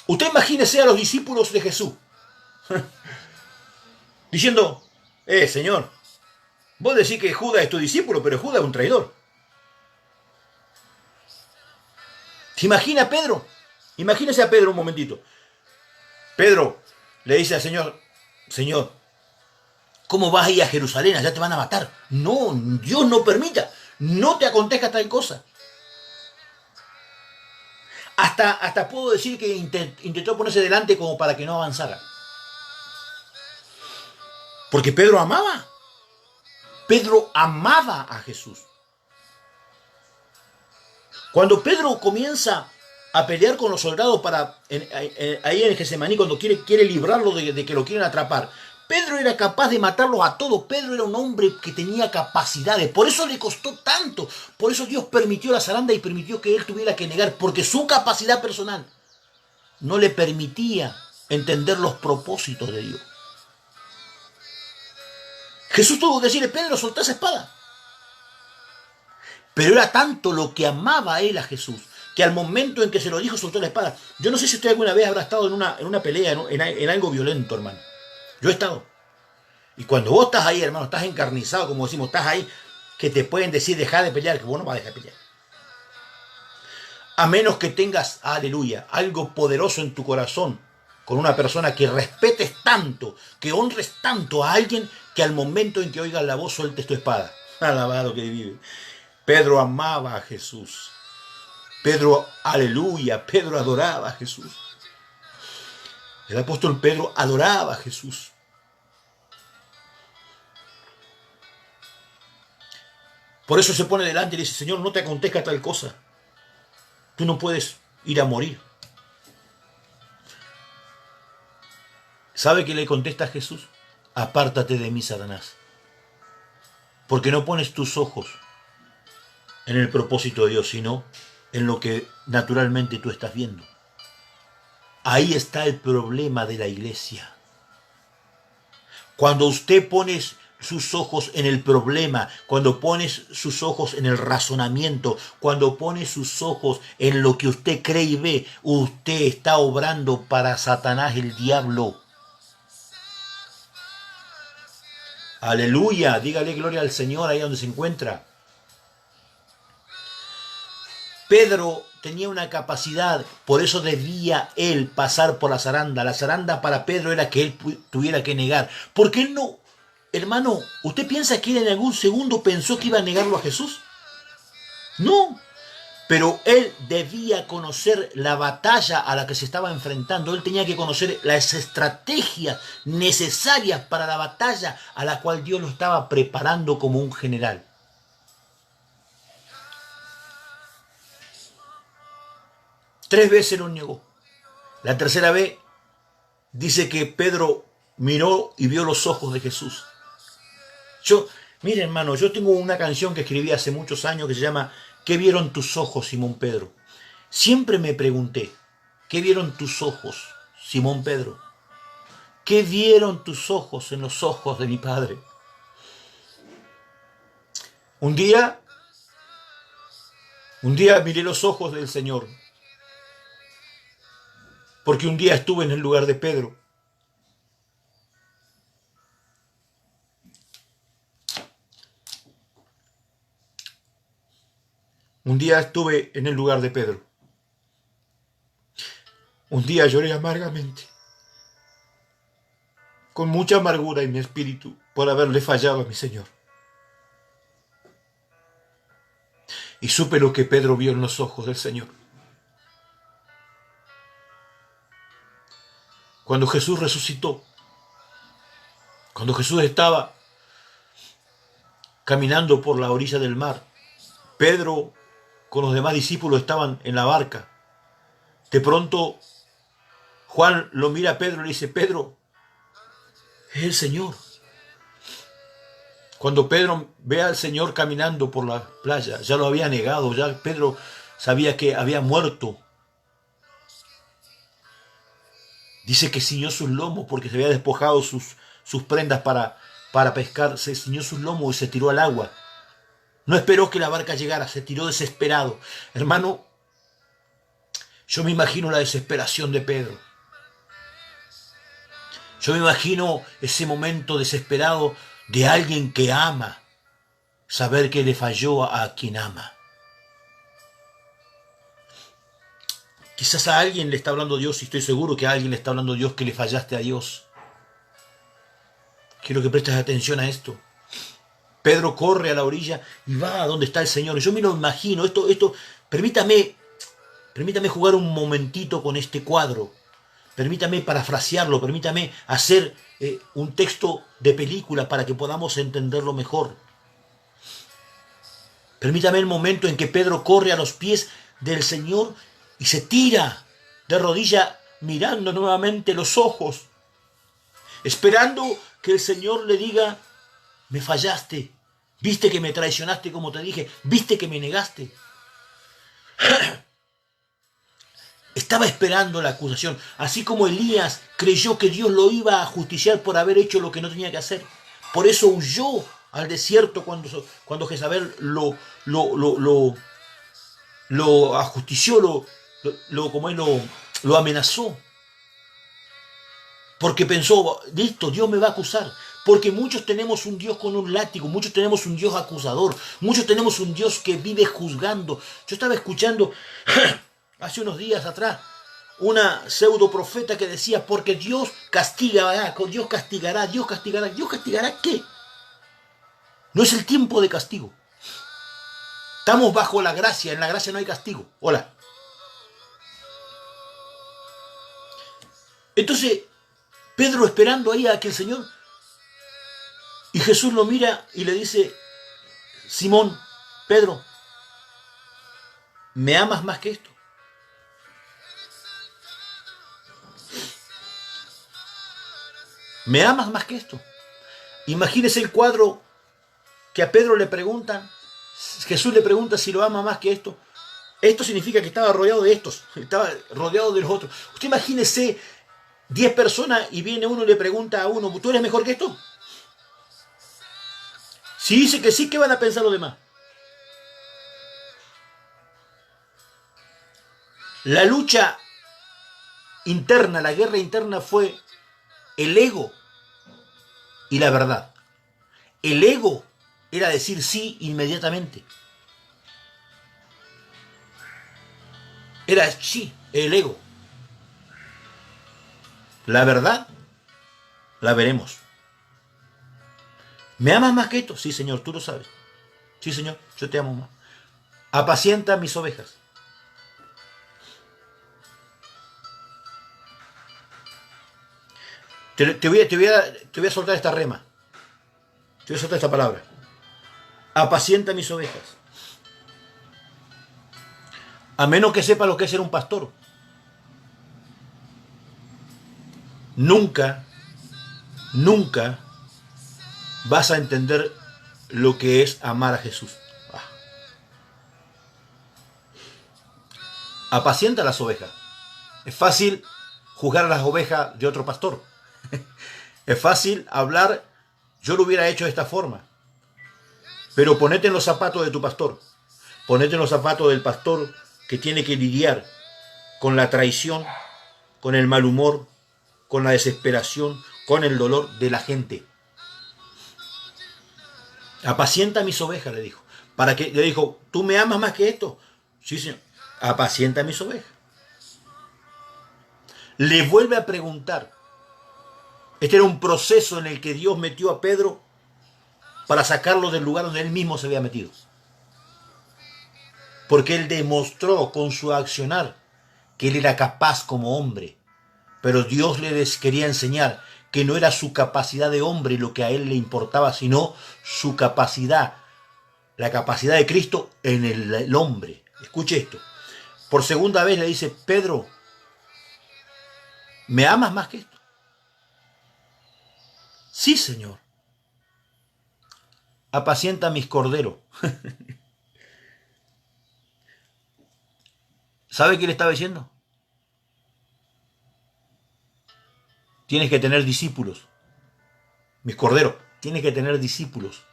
Speaker 1: Usted imagínese a los discípulos de Jesús diciendo, Señor, vos decís que Judas es tu discípulo, pero Judas es un traidor. ¿Se imagina a Pedro? Imagínese a Pedro un momentito. Pedro le dice al Señor, Señor, ¿cómo vas a ir a Jerusalén? Allá te van a matar. No, Dios no permita. No te acontezca tal cosa. Hasta puedo decir que intentó ponerse delante como para que no avanzara. Porque Pedro amaba. Pedro amaba a Jesús. Cuando Pedro comienza a pelear con los soldados ahí en Getsemaní, cuando quiere librarlo de que lo quieren atrapar, Pedro era capaz de matarlos a todos. Pedro era un hombre que tenía capacidades. Por eso le costó tanto. Por eso Dios permitió la zaranda y permitió que él tuviera que negar. Porque su capacidad personal no le permitía entender los propósitos de Dios. Jesús tuvo que decirle, Pedro, soltá esa espada. Pero era tanto lo que amaba a él a Jesús, que al momento en que se lo dijo, soltó la espada. Yo no sé si usted alguna vez habrá estado en una pelea, en algo violento, hermano. Yo he estado. Y cuando vos estás ahí, hermano, estás encarnizado, como decimos, estás ahí, que te pueden decir, deja de pelear, que vos no vas a dejar de pelear. A menos que tengas, aleluya, algo poderoso en tu corazón, con una persona que respetes tanto, que honres tanto a alguien, que al momento en que oigas la voz sueltes tu espada. Alabado que vive. Pedro amaba a Jesús. Pedro, aleluya, Pedro adoraba a Jesús. El apóstol Pedro adoraba a Jesús. Por eso se pone delante y dice, Señor, no te acontezca tal cosa. Tú no puedes ir a morir. ¿Sabe qué le contesta a Jesús? Apártate de mí, Satanás. Porque no pones tus ojos en el propósito de Dios, sino en lo que naturalmente tú estás viendo. Ahí está el problema de la iglesia. Cuando usted pone sus ojos en el problema, cuando pones sus ojos en el razonamiento, cuando pone sus ojos en lo que usted cree y ve, usted está obrando para Satanás, el diablo. Aleluya, dígale gloria al Señor ahí donde se encuentra. Pedro tenía una capacidad, por eso debía él pasar por la zaranda. La zaranda para Pedro era que él tuviera que negar. Porque él no, hermano, ¿usted piensa que él en algún segundo pensó que iba a negarlo a Jesús? No, pero él debía conocer la batalla a la que se estaba enfrentando. Él tenía que conocer las estrategias necesarias para la batalla a la cual Dios lo estaba preparando como un general. 3 veces lo negó. La tercera vez dice que Pedro miró y vio los ojos de Jesús. Mire hermano, yo tengo una canción que escribí hace muchos años que se llama ¿Qué vieron tus ojos, Simón Pedro? Siempre me pregunté, ¿qué vieron tus ojos, Simón Pedro? ¿Qué vieron tus ojos en los ojos de mi Padre? Un día miré los ojos del Señor, porque un día estuve en el lugar de Pedro. Un día estuve en el lugar de Pedro. Un día lloré amargamente, con mucha amargura en mi espíritu, por haberle fallado a mi Señor. Y supe lo que Pedro vio en los ojos del Señor. Cuando Jesús resucitó, cuando Jesús estaba caminando por la orilla del mar, Pedro con los demás discípulos estaban en la barca. De pronto, Juan lo mira a Pedro y le dice, Pedro, es el Señor. Cuando Pedro ve al Señor caminando por la playa, ya lo había negado, ya Pedro sabía que había muerto. Dice que ciñó sus lomos porque se había despojado sus prendas para pescar, se ciñó sus lomos y se tiró al agua. No esperó que la barca llegara, se tiró desesperado. Hermano, yo me imagino la desesperación de Pedro. Yo me imagino ese momento desesperado de alguien que ama, saber que le falló a quien ama. Quizás a alguien le está hablando Dios, y estoy seguro que a alguien le está hablando Dios que le fallaste a Dios. Quiero que prestes atención a esto. Pedro corre a la orilla y va a donde está el Señor. Yo me lo imagino, permítame jugar un momentito con este cuadro. Permítame parafrasearlo, permítame hacer un texto de película para que podamos entenderlo mejor. Permítame el momento en que Pedro corre a los pies del Señor y se tira de rodilla mirando nuevamente los ojos, esperando que el Señor le diga, me fallaste, viste que me traicionaste como te dije, viste que me negaste. Estaba esperando la acusación, así como Elías creyó que Dios lo iba a justiciar por haber hecho lo que no tenía que hacer. Por eso huyó al desierto cuando Jezabel lo ajustició, lo amenazó. Porque pensó, listo, Dios me va a acusar. Porque muchos tenemos un Dios con un látigo, muchos tenemos un Dios acusador, muchos tenemos un Dios que vive juzgando. Yo estaba escuchando hace unos días atrás una pseudo profeta que decía, porque Dios castigará, Dios castigará, Dios castigará. ¿Dios castigará qué? No es el tiempo de castigo. Estamos bajo la gracia, en la gracia no hay castigo. Hola. Entonces, Pedro esperando ahí a que el Señor... Y Jesús lo mira y le dice, Simón, Pedro, ¿me amas más que esto? ¿Me amas más que esto? Imagínese el cuadro que a Pedro le preguntan, Jesús le pregunta si lo ama más que esto. Esto significa que estaba rodeado de estos, estaba rodeado de los otros. Usted imagínese 10 personas y viene uno y le pregunta a uno, ¿tú eres mejor que esto? Si dice que sí, ¿qué van a pensar los demás? La lucha interna, la guerra interna fue el ego y la verdad. El ego era decir sí inmediatamente. Era sí, el ego. La verdad, la veremos. ¿Me amas más que esto? Sí, Señor, tú lo sabes. Sí, Señor, yo te amo más. Apacienta mis ovejas. Te voy a soltar esta rema. Te voy a soltar esta palabra. Apacienta mis ovejas. A menos que sepa lo que es ser un pastor. nunca, nunca vas a entender lo que es amar a Jesús. Apacienta las ovejas. Es fácil juzgar a las ovejas de otro pastor. Es fácil hablar, yo lo hubiera hecho de esta forma. Pero ponete en los zapatos de tu pastor. Ponete en los zapatos del pastor que tiene que lidiar con la traición, con el mal humor, con la desesperación, con el dolor de la gente. Apacienta mis ovejas, le dijo. Le dijo, ¿tú me amas más que esto? Sí, señor. Apacienta mis ovejas. Le vuelve a preguntar. Este era un proceso en el que Dios metió a Pedro para sacarlo del lugar donde él mismo se había metido. Porque él demostró con su accionar que él era capaz como hombre. Pero Dios les quería enseñar que no era su capacidad de hombre lo que a él le importaba, sino su capacidad, la capacidad de Cristo en el hombre. Escuche esto. Por segunda vez le dice, Pedro, ¿me amas más que esto? Sí, Señor. Apacienta mis corderos. ¿Sabe qué le estaba diciendo? Tienes que tener discípulos. Mis corderos, tienes que tener discípulos.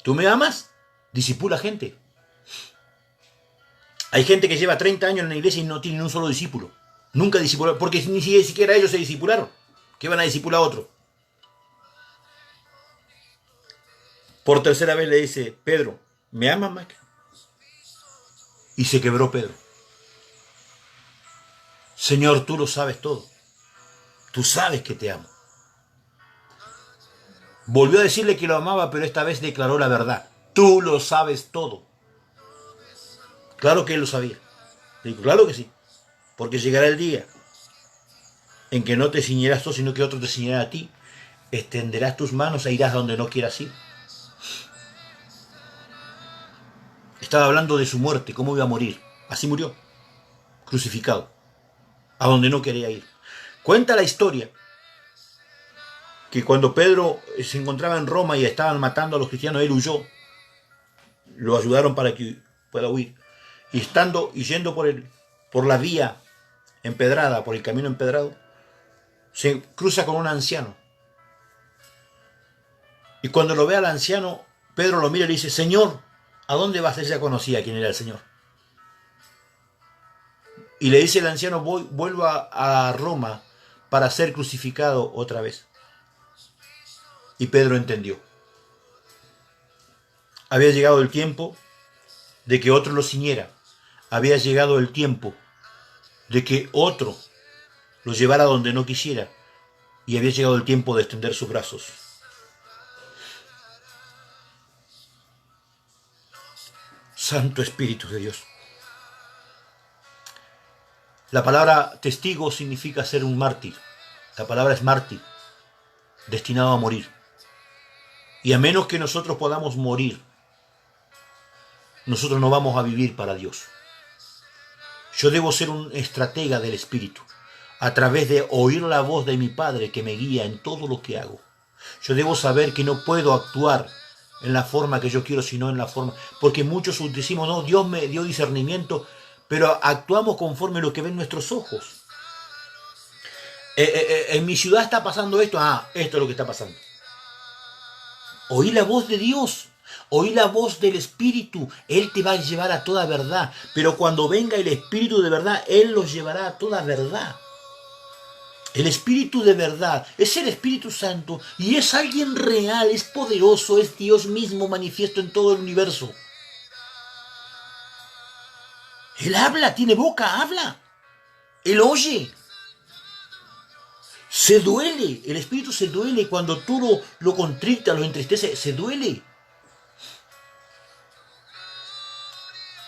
Speaker 1: ¿Tú me amas? Discipula gente. Hay gente que lleva 30 años en la iglesia y no tiene un solo discípulo. Nunca discipuló, porque ni siquiera ellos se discipularon. ¿Qué van a discipular a otro? Por tercera vez le dice, Pedro, ¿me amas más? Y se quebró Pedro. Señor, tú lo sabes todo. Tú sabes que te amo. Volvió a decirle que lo amaba, pero esta vez declaró la verdad. Tú lo sabes todo. Claro que él lo sabía. Digo, claro que sí. Porque llegará el día en que no te ciñerás tú, sino que otro te ciñerá a ti. Extenderás tus manos e irás a donde no quieras ir. Estaba hablando de su muerte, cómo iba a morir. Así murió, crucificado, a donde no quería ir. Cuenta la historia que cuando Pedro se encontraba en Roma y estaban matando a los cristianos, él huyó. Lo ayudaron para que pueda huir. Y yendo por la vía empedrada, por el camino empedrado, se cruza con un anciano. Y cuando lo ve al anciano, Pedro lo mira y le dice, Señor, ¿a dónde vas? Él ya conocía quién era el Señor. Y le dice el anciano, vuelvo a Roma para ser crucificado otra vez. Y Pedro entendió. Había llegado el tiempo de que otro lo ciñera. Había llegado el tiempo de que otro lo llevara donde no quisiera. Y había llegado el tiempo de extender sus brazos. Santo Espíritu de Dios. La palabra testigo significa ser un mártir. La palabra es mártir, destinado a morir. Y a menos que nosotros podamos morir, nosotros no vamos a vivir para Dios. Yo debo ser un estratega del Espíritu, a través de oír la voz de mi Padre que me guía en todo lo que hago. Yo debo saber que no puedo actuar en la forma que yo quiero, sino en la forma... Porque muchos decimos, no, Dios me dio discernimiento, pero actuamos conforme a lo que ven nuestros ojos. En mi ciudad está pasando esto, esto es lo que está pasando. Oí la voz de Dios, oí la voz del Espíritu, Él te va a llevar a toda verdad, pero cuando venga el Espíritu de verdad, Él los llevará a toda verdad. El Espíritu de verdad es el Espíritu Santo y es alguien real, es poderoso, es Dios mismo manifiesto en todo el universo. Él habla, tiene boca, habla. Él oye. Se duele, el Espíritu se duele cuando tú lo contrictas, lo entristeces, se duele.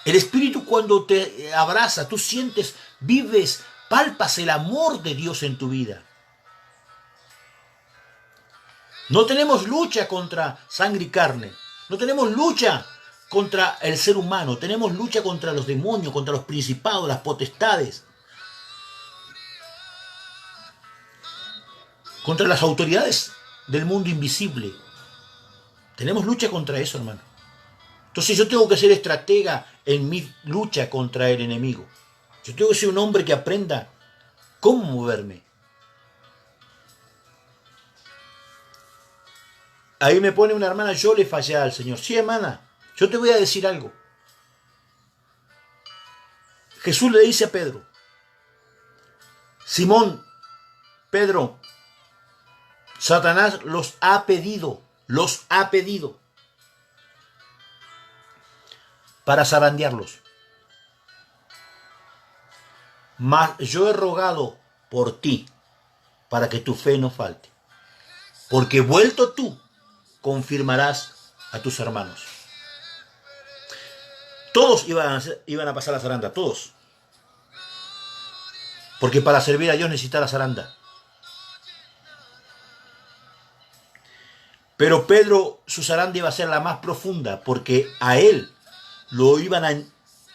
Speaker 1: El Espíritu cuando te abraza, tú sientes, vives, palpas el amor de Dios en tu vida. No tenemos lucha contra sangre y carne. No tenemos lucha contra el ser humano. Tenemos lucha contra los demonios, contra los principados, las potestades. contra las autoridades del mundo invisible. Tenemos lucha contra eso, hermano. Entonces yo tengo que ser estratega en mi lucha contra el enemigo. Yo tengo que ser un hombre que aprenda cómo moverme. Ahí me pone una hermana, yo le fallé al Señor. Sí, hermana, yo te voy a decir algo. Jesús le dice a Pedro, Simón, Pedro, Satanás los ha pedido para zarandearlos. Mas yo he rogado por ti para que tu fe no falte. Porque vuelto tú, confirmarás a tus hermanos. Todos iban a pasar la zaranda, todos. Porque para servir a Dios necesita la zaranda. Pero Pedro, su zaranda iba a ser la más profunda, porque a él lo iban a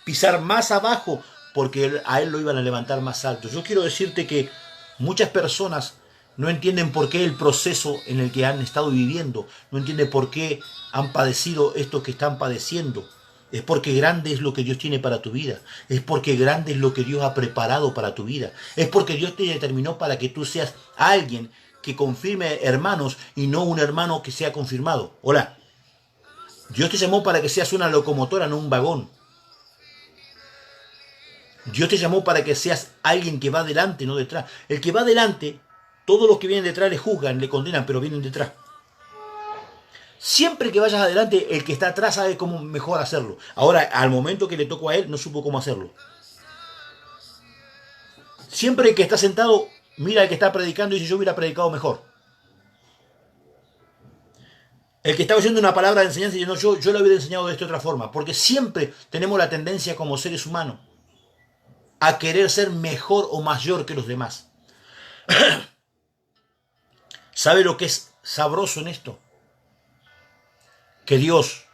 Speaker 1: pisar más abajo, porque a él lo iban a levantar más alto. Yo quiero decirte que muchas personas no entienden por qué el proceso en el que han estado viviendo, no entienden por qué han padecido esto que están padeciendo. Es porque grande es lo que Dios tiene para tu vida. Es porque grande es lo que Dios ha preparado para tu vida. Es porque Dios te determinó para que tú seas alguien que confirme hermanos y no un hermano que sea confirmado. Hola. Dios te llamó para que seas una locomotora, no un vagón. Dios te llamó para que seas alguien que va adelante, no detrás. El que va adelante, todos los que vienen detrás le juzgan, le condenan, pero vienen detrás. Siempre que vayas adelante, el que está atrás sabe cómo mejor hacerlo. Ahora, al momento que le tocó a él, no supo cómo hacerlo. Siempre que está sentado, mira al que está predicando y dice, yo hubiera predicado mejor. El que está oyendo una palabra de enseñanza y dice, no, yo lo hubiera enseñado de esta otra forma. Porque siempre tenemos la tendencia como seres humanos a querer ser mejor o mayor que los demás. ¿Sabe lo que es sabroso en esto? Que Dios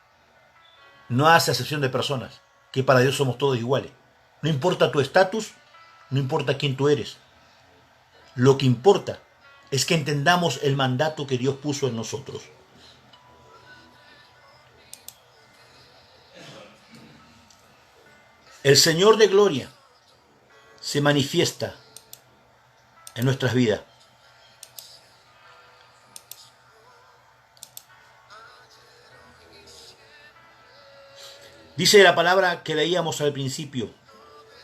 Speaker 1: no hace acepción de personas, que para Dios somos todos iguales. No importa tu estatus, no importa quién tú eres. Lo que importa es que entendamos el mandato que Dios puso en nosotros. El Señor de gloria se manifiesta en nuestras vidas. Dice la palabra que leíamos al principio,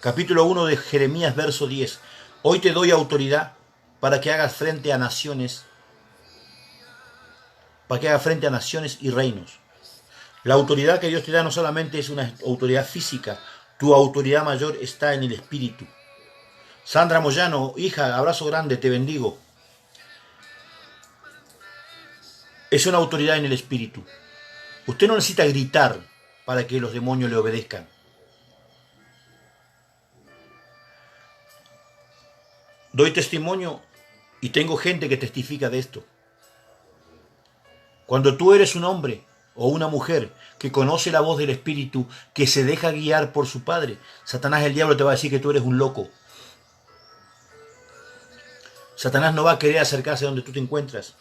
Speaker 1: capítulo 1 de Jeremías, verso 10. Hoy te doy autoridad para que hagas frente a naciones, y reinos. La autoridad que Dios te da no solamente es una autoridad física, tu autoridad mayor está en el espíritu. Sandra Moyano, hija, abrazo grande, te bendigo. Es una autoridad en el espíritu. Usted no necesita gritar para que los demonios le obedezcan. Doy testimonio y tengo gente que testifica de esto. Cuando tú eres un hombre o una mujer que conoce la voz del Espíritu, que se deja guiar por su Padre, Satanás, el diablo, te va a decir que tú eres un loco. Satanás no va a querer acercarse a donde tú te encuentras.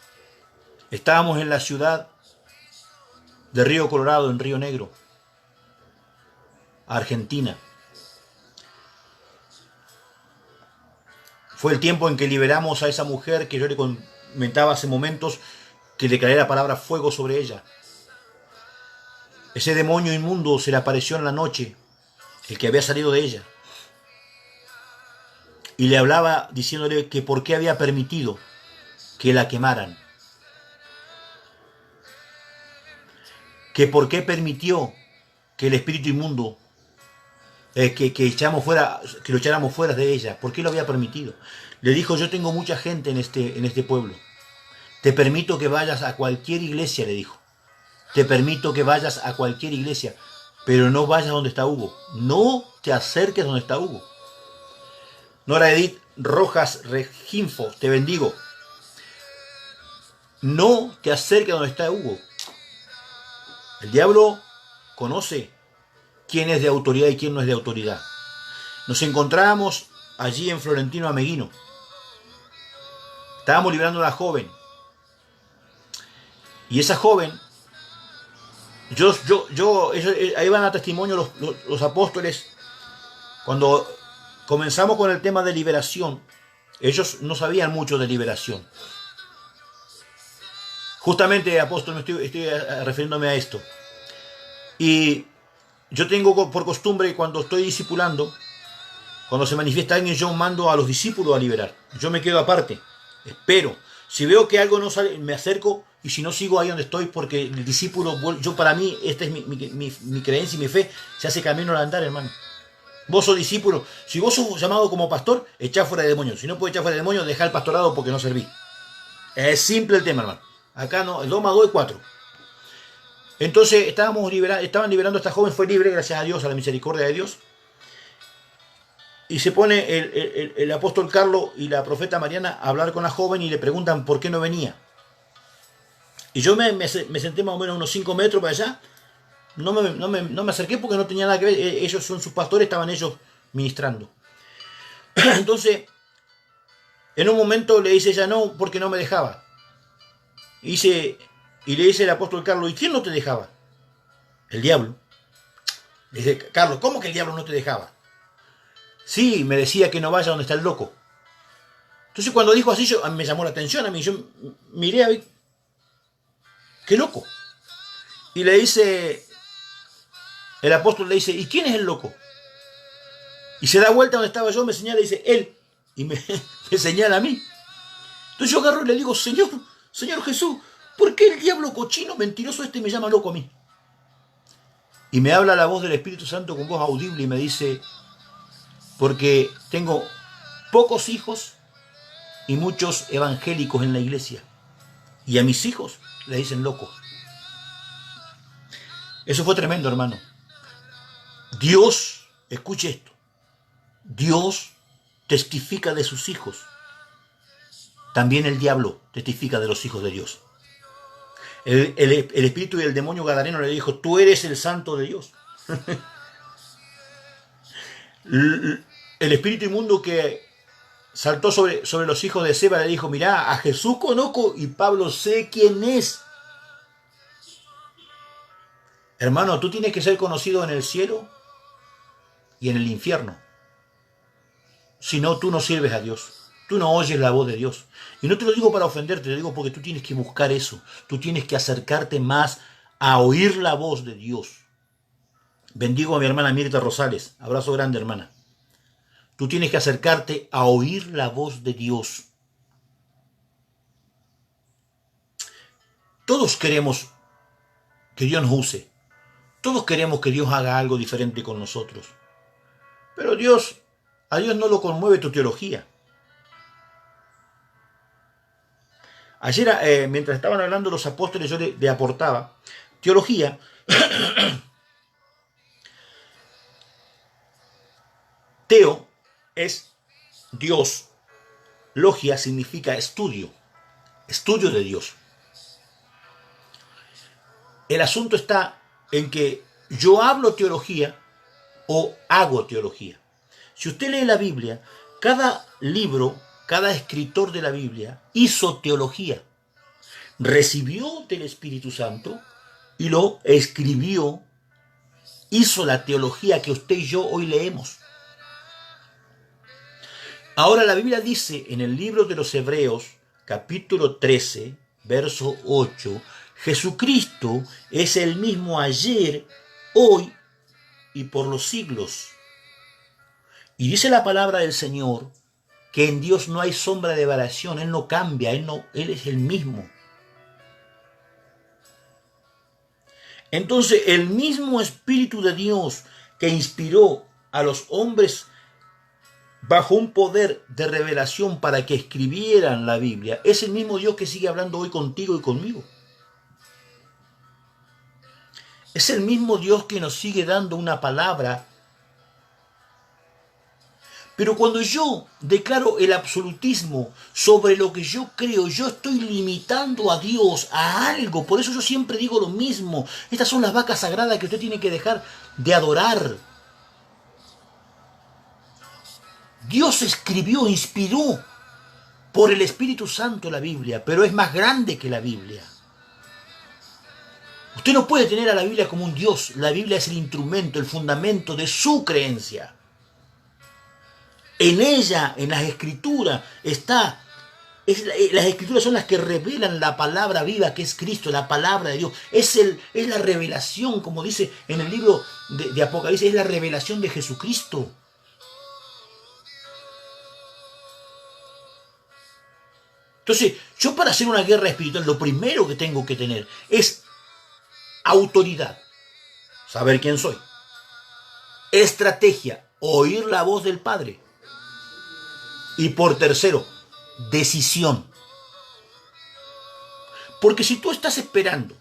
Speaker 1: Estábamos en la ciudad de Río Colorado, en Río Negro, Argentina. Fue el tiempo en que liberamos a esa mujer que yo le comentaba hace momentos, que declaré la palabra fuego sobre ella. Ese demonio inmundo se le apareció en la noche, el que había salido de ella. Y le hablaba diciéndole que por qué había permitido que la quemaran. Que por qué permitió que el espíritu inmundo, que lo echáramos fuera de ella. ¿Por qué lo había permitido? Le dijo, yo tengo mucha gente en este pueblo. Te permito que vayas a cualquier iglesia, le dijo. Te permito que vayas a cualquier iglesia, pero no vayas donde está Hugo. No te acerques donde está Hugo. Nora Edith Rojas Reginfo, te bendigo. No te acerques donde está Hugo. El diablo conoce quién es de autoridad y quién no es de autoridad. Nos encontrábamos allí en Florentino Ameguino. estábamos liberando a una joven. Y esa joven, ahí van a testimonio los apóstoles. Cuando comenzamos con el tema de liberación, ellos no sabían mucho de liberación. Justamente, apóstol, estoy refiriéndome a esto. Y yo tengo por costumbre, cuando estoy discipulando, cuando se manifiesta alguien, yo mando a los discípulos a liberar. Yo me quedo aparte, espero. Si veo que algo no sale, me acerco, y si no, sigo ahí donde estoy, porque el discípulo, para mí, esta es mi creencia y mi fe, se hace camino al andar, hermano. Vos sos discípulo, si vos sos llamado como pastor, echá fuera de demonios. Si no puedes echar fuera de demonios, dejá el pastorado porque no serví. Es simple el tema, hermano. Acá no, el 2 más 2 es 4. Entonces, estaban liberando a esta joven, fue libre, gracias a Dios, a la misericordia de Dios. Y se pone el apóstol Carlos y la profeta Mariana a hablar con la joven y le preguntan por qué no venía. Y yo me senté más o menos unos 5 metros para allá. No me acerqué porque no tenía nada que ver. Ellos son sus pastores, estaban ellos ministrando. Entonces, en un momento le dice ella no, porque no me dejaba. Y le dice el apóstol Carlos, ¿y quién no te dejaba? El diablo. Le dice, Carlos, ¿cómo que el diablo no te dejaba? Sí, me decía que no vaya donde está el loco. Entonces cuando dijo así, a mí me llamó la atención a mí. Yo miré a ver, qué loco. Y le dice, el apóstol le dice, ¿y quién es el loco? Y se da vuelta donde estaba yo, me señala y dice, él. Y me señala a mí. Entonces yo agarro y le digo, Señor Jesús, ¿por qué el diablo cochino mentiroso me llama loco a mí? Y me habla la voz del Espíritu Santo con voz audible y me dice, porque tengo pocos hijos y muchos evangélicos en la iglesia. Y a mis hijos le dicen locos. Eso fue tremendo, hermano. Dios, escuche esto, Dios testifica de sus hijos. También el diablo testifica de los hijos de Dios. El espíritu y el demonio gadareno le dijo, tú eres el santo de Dios. El espíritu inmundo que saltó sobre los hijos de Seba le dijo, mirá, a Jesús conozco y Pablo sé quién es. Hermano, tú tienes que ser conocido en el cielo y en el infierno. Si no, tú no sirves a Dios. Tú no oyes la voz de Dios. Y no te lo digo para ofenderte, te lo digo porque tú tienes que buscar eso. Tú tienes que acercarte más a oír la voz de Dios. Bendigo a mi hermana Mirta Rosales. Abrazo grande, hermana. Tú tienes que acercarte a oír la voz de Dios. Todos queremos que Dios nos use. Todos queremos que Dios haga algo diferente con nosotros. Pero a Dios no lo conmueve tu teología. Ayer, mientras estaban hablando los apóstoles, yo le aportaba teología. Teo es Dios. Logia significa estudio de Dios. El asunto está en que yo hablo teología o hago teología. Si usted lee la Biblia, cada libro, cada escritor de la Biblia hizo teología. Recibió del Espíritu Santo y lo escribió. Hizo la teología que usted y yo hoy leemos. Ahora la Biblia dice en el libro de los Hebreos, capítulo 13, verso 8, Jesucristo es el mismo ayer, hoy y por los siglos. Y dice la palabra del Señor que en Dios no hay sombra de variación, Él no cambia, Él es el mismo. Entonces el mismo Espíritu de Dios que inspiró a los hombres bajo un poder de revelación para que escribieran la Biblia, es el mismo Dios que sigue hablando hoy contigo y conmigo. Es el mismo Dios que nos sigue dando una palabra. Pero cuando yo declaro el absolutismo sobre lo que yo creo, yo estoy limitando a Dios a algo. Por eso yo siempre digo lo mismo. Estas son las vacas sagradas que usted tiene que dejar de adorar. Dios escribió, inspiró por el Espíritu Santo la Biblia, pero es más grande que la Biblia. Usted no puede tener a la Biblia como un Dios. La Biblia es el instrumento, el fundamento de su creencia. En ella, en las Escrituras, está... las Escrituras son las que revelan la palabra viva que es Cristo, la palabra de Dios. Es la revelación, como dice en el libro de Apocalipsis, es la revelación de Jesucristo. Entonces, yo para hacer una guerra espiritual, lo primero que tengo que tener es autoridad, saber quién soy. Estrategia, oír la voz del Padre. Y por tercero, decisión. Porque si tú estás esperando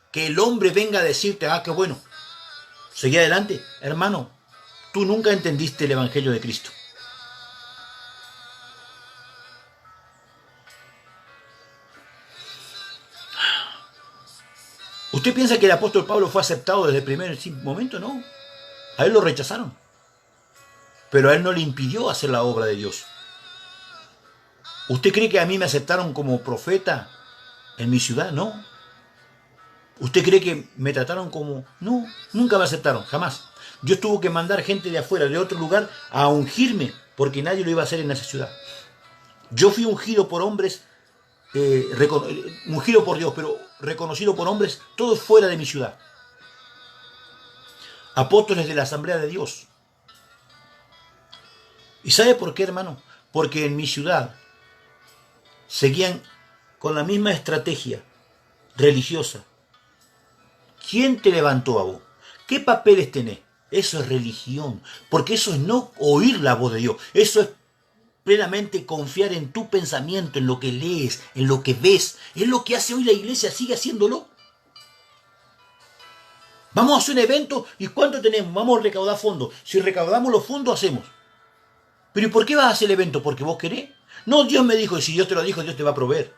Speaker 1: que el hombre venga a decirte, qué bueno, seguí adelante, hermano, tú nunca entendiste el Evangelio de Cristo. ¿Usted piensa que el apóstol Pablo fue aceptado desde el primer momento? No. A él lo rechazaron. Pero a él no le impidió hacer la obra de Dios. ¿Usted cree que a mí me aceptaron como profeta en mi ciudad? No. ¿Usted cree que me trataron como...? No, nunca me aceptaron, jamás. Yo tuve que mandar gente de afuera, de otro lugar, a ungirme, porque nadie lo iba a hacer en esa ciudad. Yo fui ungido por hombres, ungido por Dios, pero reconocido por hombres, todos fuera de mi ciudad. Apóstoles de la Asamblea de Dios. ¿Y sabe por qué, hermano? Porque en mi ciudad seguían con la misma estrategia religiosa. ¿Quién te levantó a vos? ¿Qué papeles tenés? Eso es religión, porque eso es no oír la voz de Dios. Eso es plenamente confiar en tu pensamiento, en lo que lees, en lo que ves. Es lo que hace hoy la iglesia, sigue haciéndolo. Vamos a hacer un evento y ¿cuánto tenemos? Vamos a recaudar fondos. Si recaudamos los fondos, hacemos. ¿Pero y por qué vas a hacer el evento? ¿Porque vos querés? No, Dios me dijo, y si Dios te lo dijo, Dios te va a proveer.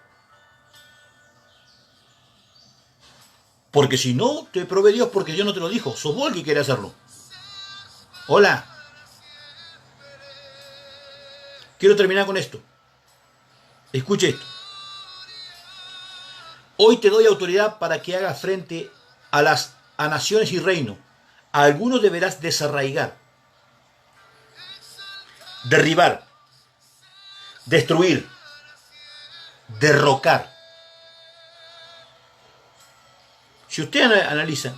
Speaker 1: Porque si no te provee Dios, porque Dios no te lo dijo, sos vos el que quiere hacerlo. Hola. Quiero terminar con esto. Escuche esto. Hoy te doy autoridad para que hagas frente a naciones y reinos. A algunos deberás desarraigar, derribar, destruir, derrocar. Si usted analiza,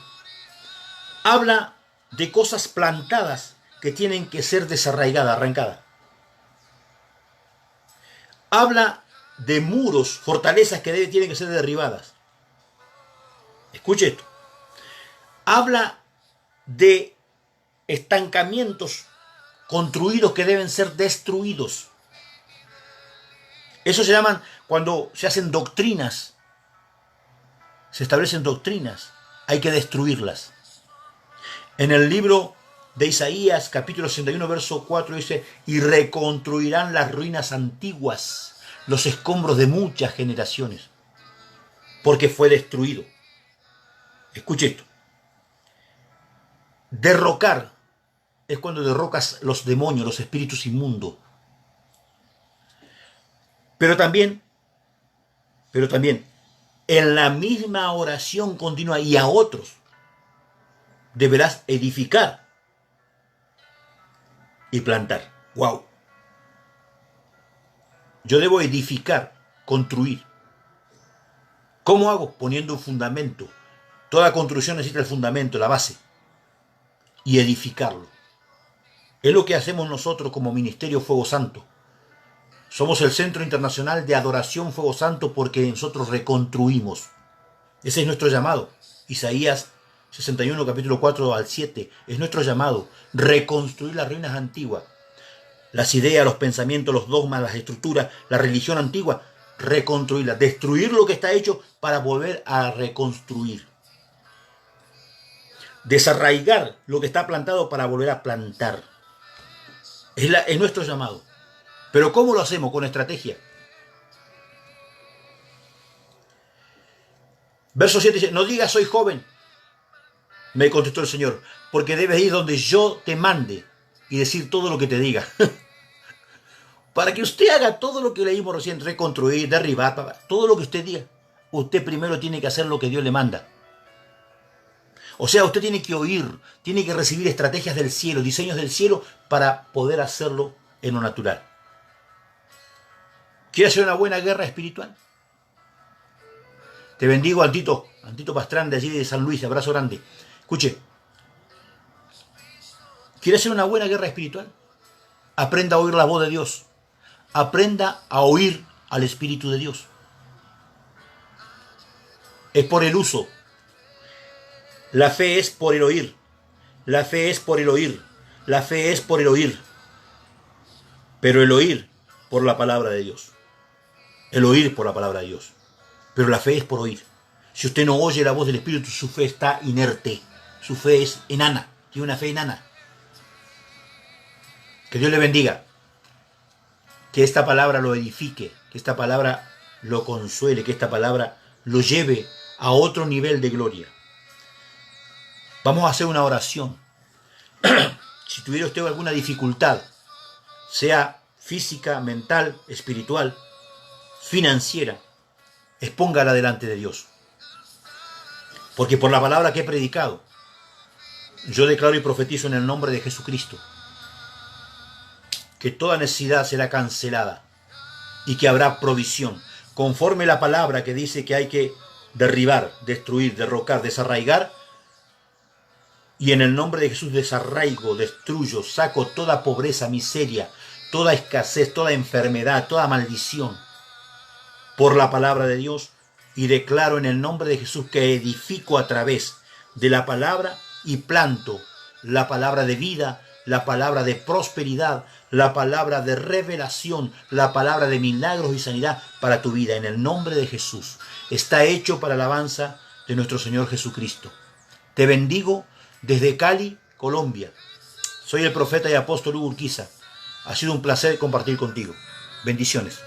Speaker 1: habla de cosas plantadas que tienen que ser desarraigadas, arrancadas. Habla de muros, fortalezas que tienen que ser derribadas. Escuche esto. Habla de estancamientos construidos que deben ser destruidos. Eso se llaman cuando se hacen doctrinas. Se establecen doctrinas. Hay que destruirlas. En el libro de Isaías, capítulo 61, verso 4, dice: y reconstruirán las ruinas antiguas, los escombros de muchas generaciones, porque fue destruido. Escuche esto. Derrocar es cuando derrocas los demonios, los espíritus inmundos. Pero también, en la misma oración continua y a otros, deberás edificar y plantar. ¡Wow! Yo debo edificar, construir. ¿Cómo hago? Poniendo un fundamento. Toda construcción necesita el fundamento, la base. Y edificarlo. Es lo que hacemos nosotros como Ministerio Fuego Santo. Somos el Centro Internacional de Adoración Fuego Santo porque nosotros reconstruimos. Ese es nuestro llamado. Isaías 61, capítulo 4 al 7. Es nuestro llamado. Reconstruir las ruinas antiguas. Las ideas, los pensamientos, los dogmas, las estructuras, la religión antigua. Reconstruirlas. Destruir lo que está hecho para volver a reconstruir. Desarraigar lo que está plantado para volver a plantar. Es nuestro llamado. Pero ¿cómo lo hacemos? Con estrategia. Verso 7 dice: no digas soy joven, me contestó el Señor, porque debes ir donde yo te mande y decir todo lo que te diga. Para que usted haga todo lo que leímos recién, reconstruir, derribar, todo lo que usted diga, usted primero tiene que hacer lo que Dios le manda. O sea, usted tiene que oír, tiene que recibir estrategias del cielo, diseños del cielo para poder hacerlo en lo natural. ¿Quiere hacer una buena guerra espiritual? Te bendigo, Antito Pastrán, de allí de San Luis, abrazo grande. Escuche, ¿quiere hacer una buena guerra espiritual? Aprenda a oír la voz de Dios. Aprenda a oír al Espíritu de Dios. Es por el uso. La fe es por el oír. La fe es por el oír. La fe es por el oír. Pero el oír por la palabra de Dios. El oír por la palabra de Dios. Pero la fe es por oír. Si usted no oye la voz del Espíritu, su fe está inerte. Su fe es enana. Tiene una fe enana. Que Dios le bendiga. Que esta palabra lo edifique. Que esta palabra lo consuele. Que esta palabra lo lleve a otro nivel de gloria. Vamos a hacer una oración. Si tuviera usted alguna dificultad, sea física, mental, espiritual, financiera, expóngala delante de Dios. Porque por la palabra que he predicado, yo declaro y profetizo en el nombre de Jesucristo que toda necesidad será cancelada y que habrá provisión. Conforme la palabra que dice que hay que derribar, destruir, derrocar, desarraigar, y en el nombre de Jesús desarraigo, destruyo, saco toda pobreza, miseria, toda escasez, toda enfermedad, toda maldición, por la palabra de Dios, y declaro en el nombre de Jesús que edifico a través de la palabra y planto la palabra de vida, la palabra de prosperidad, la palabra de revelación, la palabra de milagros y sanidad para tu vida. En el nombre de Jesús. Está hecho para la alabanza de nuestro Señor Jesucristo. Te bendigo desde Cali, Colombia. Soy el profeta y apóstol Hugo Urquiza. Ha sido un placer compartir contigo. Bendiciones.